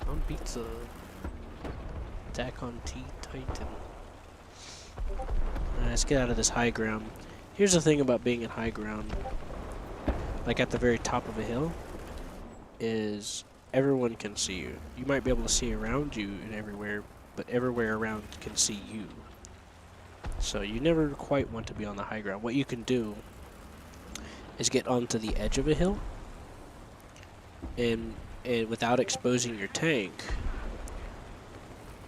S1: on pizza. Attack on Titan. Let's get out of this high ground. Here's the thing about being in high ground. Like at the very top of a hill. is everyone can see you. You might be able to see around you and everywhere, but everywhere around can see you. So you never quite want to be on the high ground. What you can do is get onto the edge of a hill and without exposing your tank,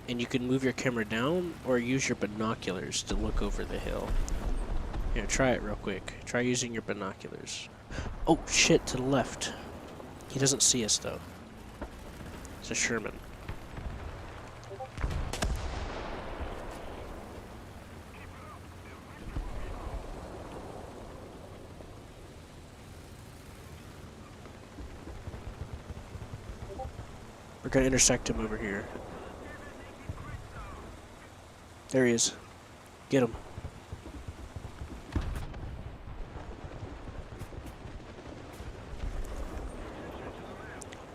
S1: and you can move your camera down or use your binoculars to look over the hill. Here, try it real quick. Try using your binoculars. Oh shit, to the left. He doesn't see us though. It's a Sherman. We're gonna intersect him over here. There he is. Get him.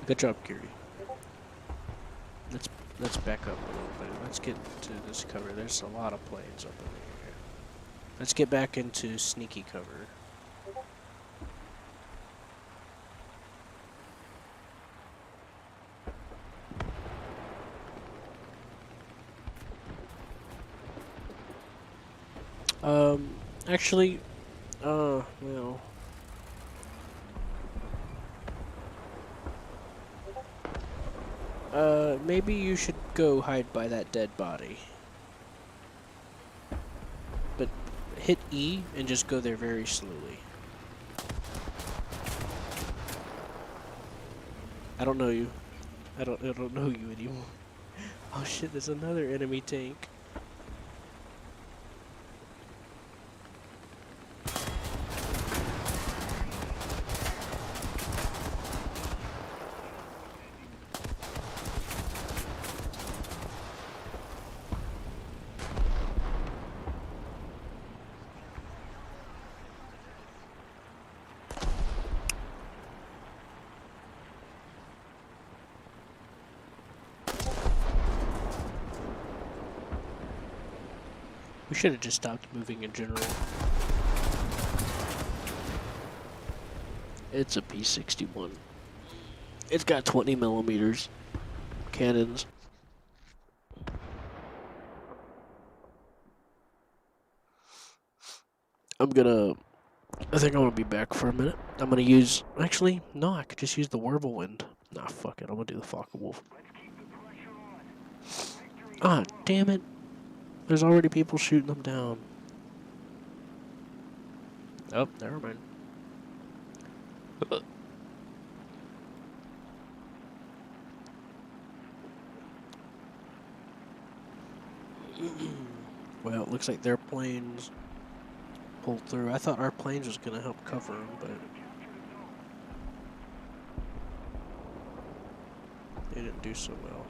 S1: Good job, Kiri. Let's back up a little bit. Let's get to this cover. There's a lot of planes up in the air. Let's get back into sneaky cover. Actually, well. Maybe you should go hide by that dead body. But hit E and just go there very slowly. I don't know you. I don't know you anymore. Oh shit, there's another enemy tank. We should have just stopped moving in general. It's a P-61. It's got 20 millimeters cannons. I think I'm gonna be back for a minute. I'm gonna use, actually, no, I could just use the Whirlwind. Nah, fuck it, I'm gonna do the Focke-Wulf. Ah, damn it. There's already people shooting them down. Oh, never mind. Well, it looks like their planes pulled through. I thought our planes was gonna help cover them, but they didn't do so well.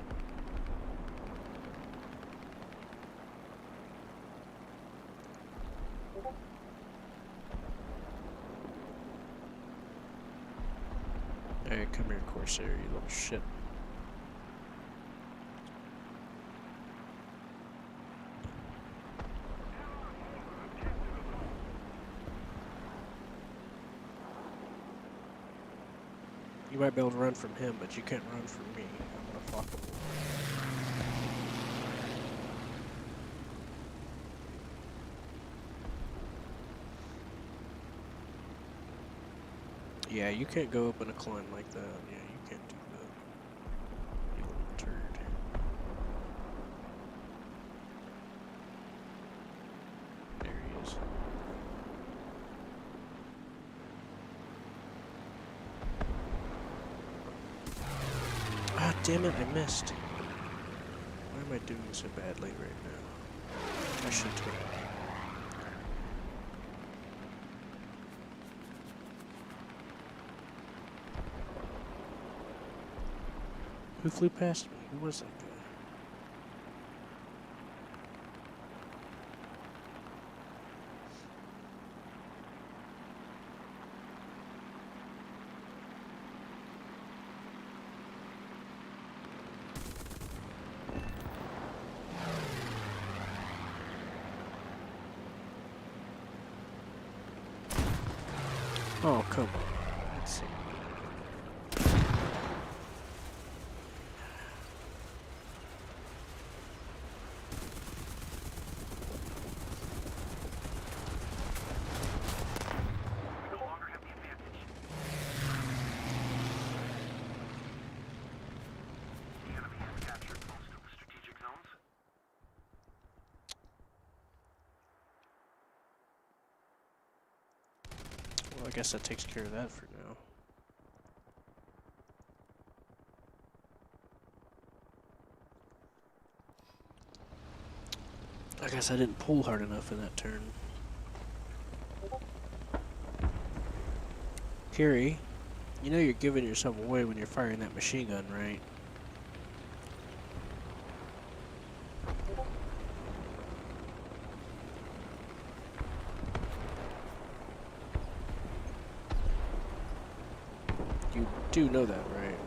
S1: Hey, come here, Corsair, you little shit. You might be able to run from him, but you can't run from me. I'm gonna fuck him. Yeah, you can't go up in a climb like that. Yeah, you can't do that. You little turd. There he is. Ah, damn it, I missed. Why am I doing so badly right now? I should turn it. Who flew past me? Who was that guy? Oh, come on. Let's see. I guess that takes care of that for now. I guess I didn't pull hard enough in that turn. Kiri, you know you're giving yourself away when you're firing that machine gun, right? You do know that, right?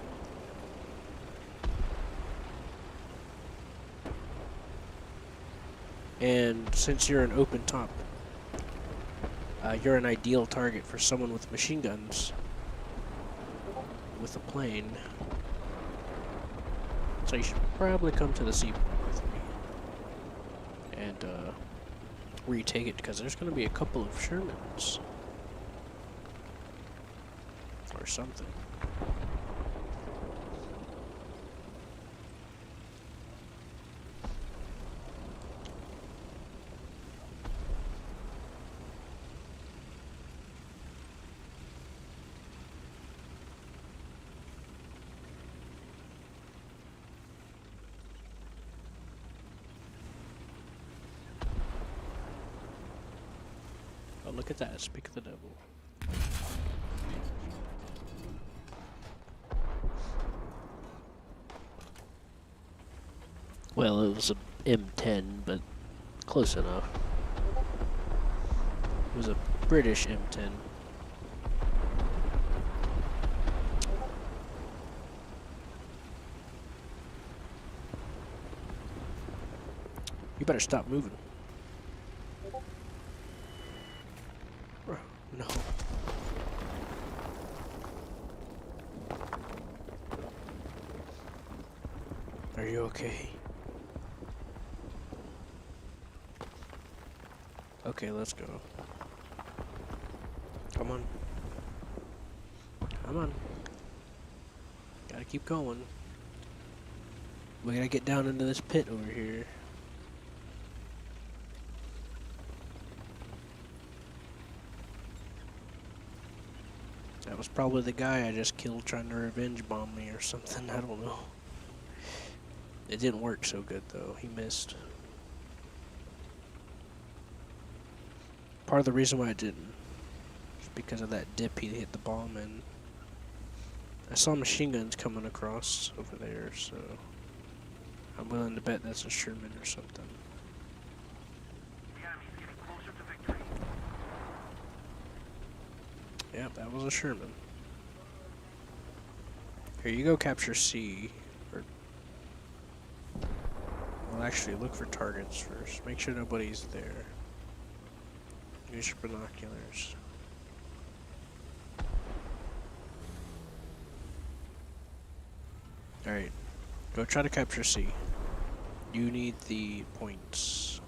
S1: And since you're an open top, you're an ideal target for someone with machine guns with a plane. So you should probably come to the seaport with me and retake it, because there's going to be a couple of Shermans or something. Oh, look at that. Speak of the devil. Well, it was a M10, but close enough. It was a British M10. You better stop moving. No. Are you okay? Okay, let's go. Come on. Come on. Gotta keep going. We gotta get down into this pit over here. That was probably the guy I just killed trying to revenge bomb me or something. I don't know. It didn't work so good though. He missed. Part of the reason why I didn't is because of that dip he hit the bomb in. I saw machine guns coming across over there, so I'm willing to bet that's a Sherman or something.
S3: The enemy's getting closer to victory.
S1: Yep, that was a Sherman. Here you go, capture C. Or, well, actually, look for targets first. Make sure nobody's there. Use your binoculars. Alright, go try to capture C. You need the points.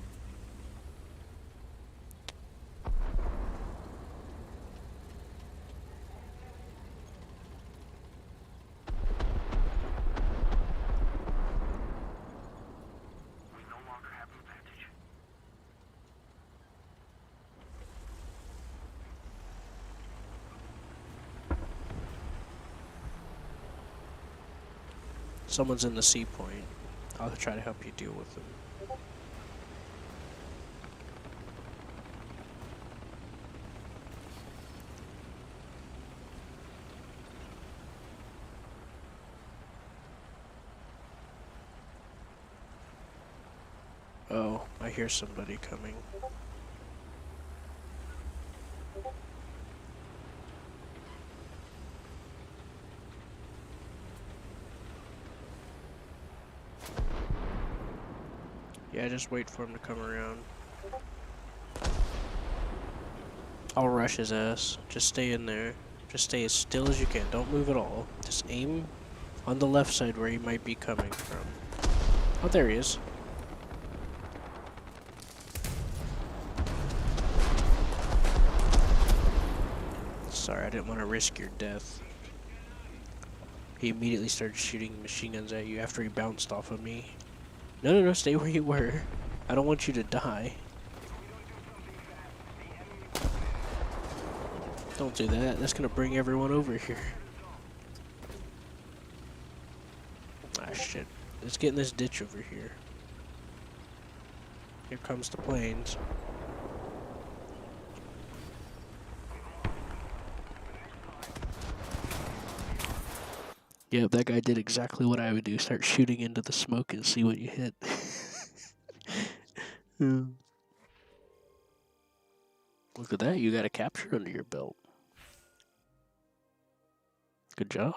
S3: We no longer have an advantage.
S1: Someone's in the C point. I'll try to help you deal with them. Oh, I hear somebody coming. Yeah, just wait for him to come around. I'll rush his ass. Just stay in there. Just stay as still as you can. Don't move at all. Just aim on the left side where he might be coming from. Oh, there he is. Sorry, I didn't want to risk your death. He immediately started shooting machine guns at you after he bounced off of me. No, stay where you were. I don't want you to die. Don't do that. That's gonna bring everyone over here. Ah, shit. Let's get in this ditch over here. Here comes the planes. Yep, that guy did exactly what I would do. Start shooting into the smoke and see what you hit. Yeah. Look at that, you got a capture under your belt. Good job.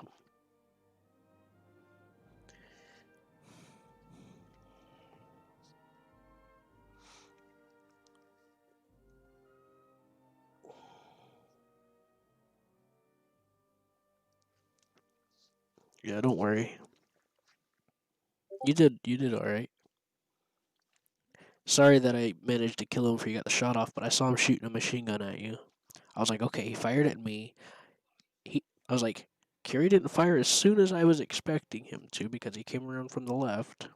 S1: Yeah, don't worry. You did alright. Sorry that I managed to kill him before you got the shot off, but I saw him shooting a machine gun at you. I was like, okay, he fired at me. I was like, Curie didn't fire as soon as I was expecting him to because he came around from the left.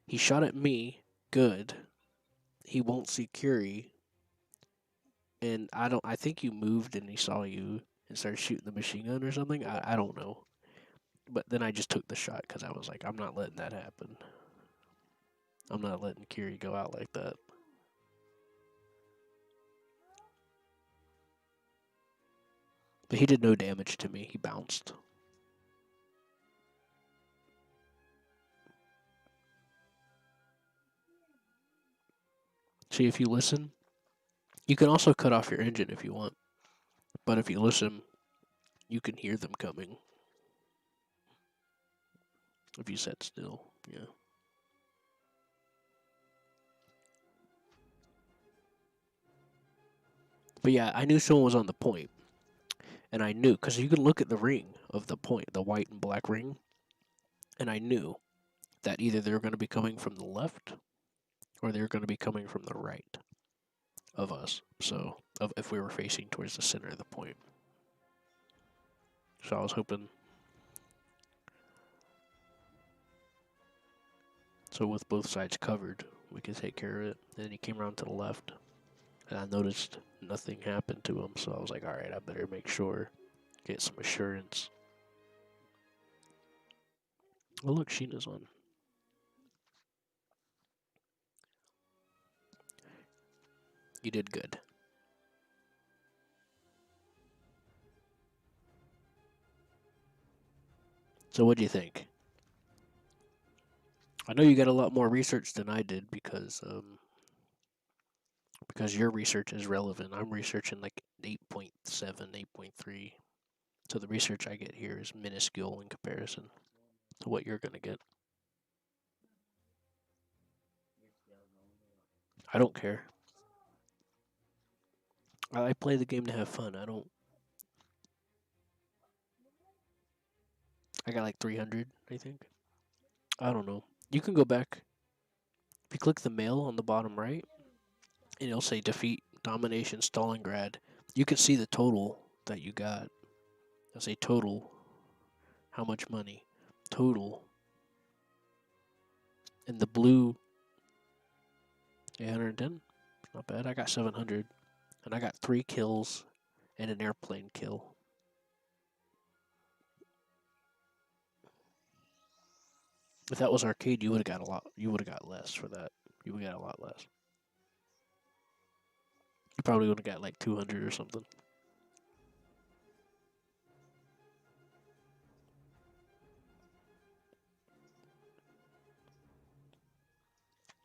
S1: He shot at me. Good. He won't see Curie. And I think you moved and he saw you and started shooting the machine gun or something. I don't know. But then I just took the shot because I was like, I'm not letting that happen. I'm not letting Curie go out like that. But he did no damage to me. He bounced. See, if you listen, you can also cut off your engine if you want. But if you listen, you can hear them coming. If you sit still, yeah. But yeah, I knew someone was on the point. And I knew, because you can look at the ring of the point, the white and black ring. And I knew that either they were going to be coming from the left or they were going to be coming from the right of us. So, if we were facing towards the center of the point. So I was hoping. So with both sides covered, we could take care of it. And then he came around to the left. And I noticed nothing happened to him. So I was like, alright, I better make sure. Get some assurance. Oh, look, Sheena's on. You did good. So what do you think? I know you got a lot more research than I did because your research is relevant. I'm researching like 8.7, 8.3. So the research I get here is minuscule in comparison to what you're gonna get. I don't care. I play the game to have fun. I got like 300, I think. I don't know. You can go back. If you click the mail on the bottom right, and it'll say defeat domination Stalingrad. You can see the total that you got. It'll say total. How much money? Total. And the blue 810. Not bad. I got 700. And I got 3 kills and an airplane kill. If that was arcade, you would have got a lot. You would have got less for that. You would have got a lot less. You probably would have got like 200 or something.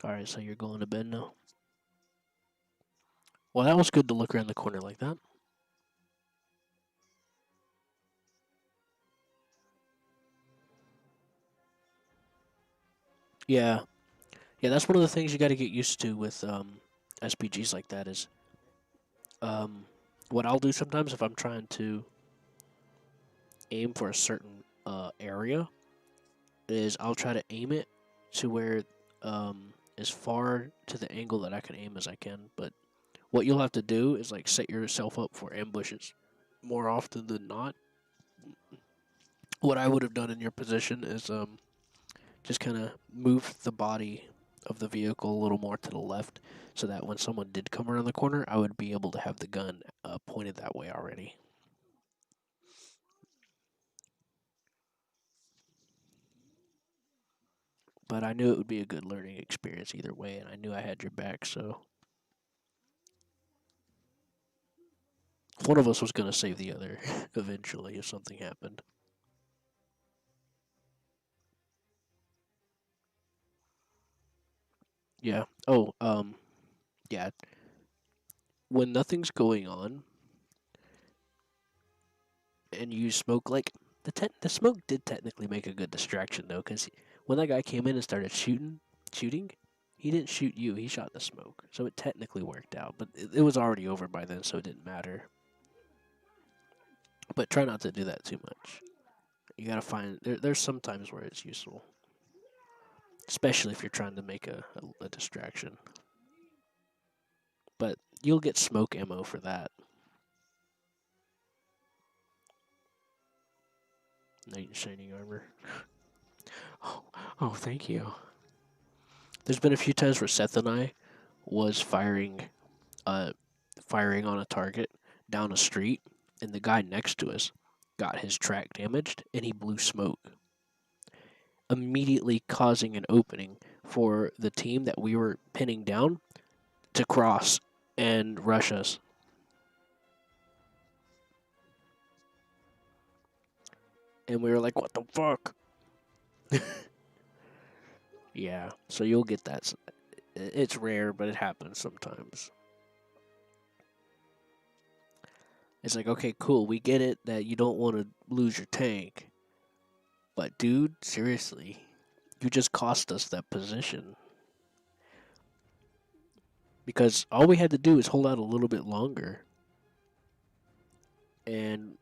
S1: Alright, so you're going to bed now? Well, that was good to look around the corner like that. Yeah. Yeah, that's one of the things you got to get used to with SPGs like that is what I'll do sometimes if I'm trying to aim for a certain area is I'll try to aim it to where as far to the angle that I can aim as I can. But what you'll have to do is like set yourself up for ambushes more often than not. What I would have done in your position is just kind of move the body of the vehicle a little more to the left, so that when someone did come around the corner, I would be able to have the gun pointed that way already. But I knew it would be a good learning experience either way, and I knew I had your back, so one of us was going to save the other eventually if something happened. Yeah. Oh, yeah. When nothing's going on and you smoke, like the smoke did technically make a good distraction though, because when that guy came in and started shooting, he didn't shoot you. He shot the smoke, so it technically worked out. But it was already over by then, so it didn't matter. But try not to do that too much. You gotta find there's some times where it's useful, especially if you're trying to make a distraction. But you'll get smoke ammo for that. Knight in shining armor. Oh, thank you. There's been a few times where Seth and I was uh, firing on a target down a street, and the guy next to us got his track damaged, and he blew smoke, immediately causing an opening for the team that we were pinning down to cross and rush us. And we were like, "What the fuck?" Yeah, so you'll get that. It's rare, but it happens sometimes. It's like, okay, cool, we get it that you don't want to lose your tank, but dude, seriously, you just cost us that position. Because all we had to do is hold out a little bit longer, and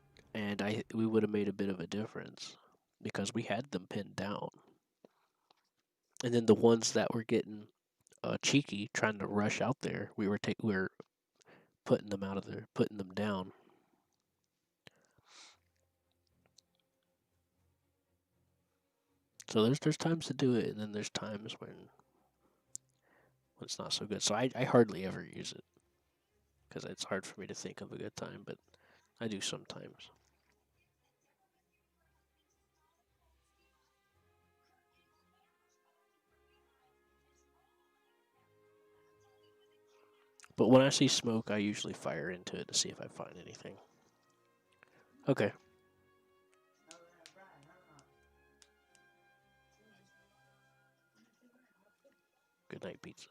S1: we would have made a bit of a difference because we had them pinned down. And then the ones that were getting cheeky, trying to rush out there, we were putting them out of there, putting them down. So there's times to do it, and then there's times when it's not so good. So I hardly ever use it because it's hard for me to think of a good time, but I do sometimes. But when I see smoke, I usually fire into it to see if I find anything. Okay. Good night, pizza.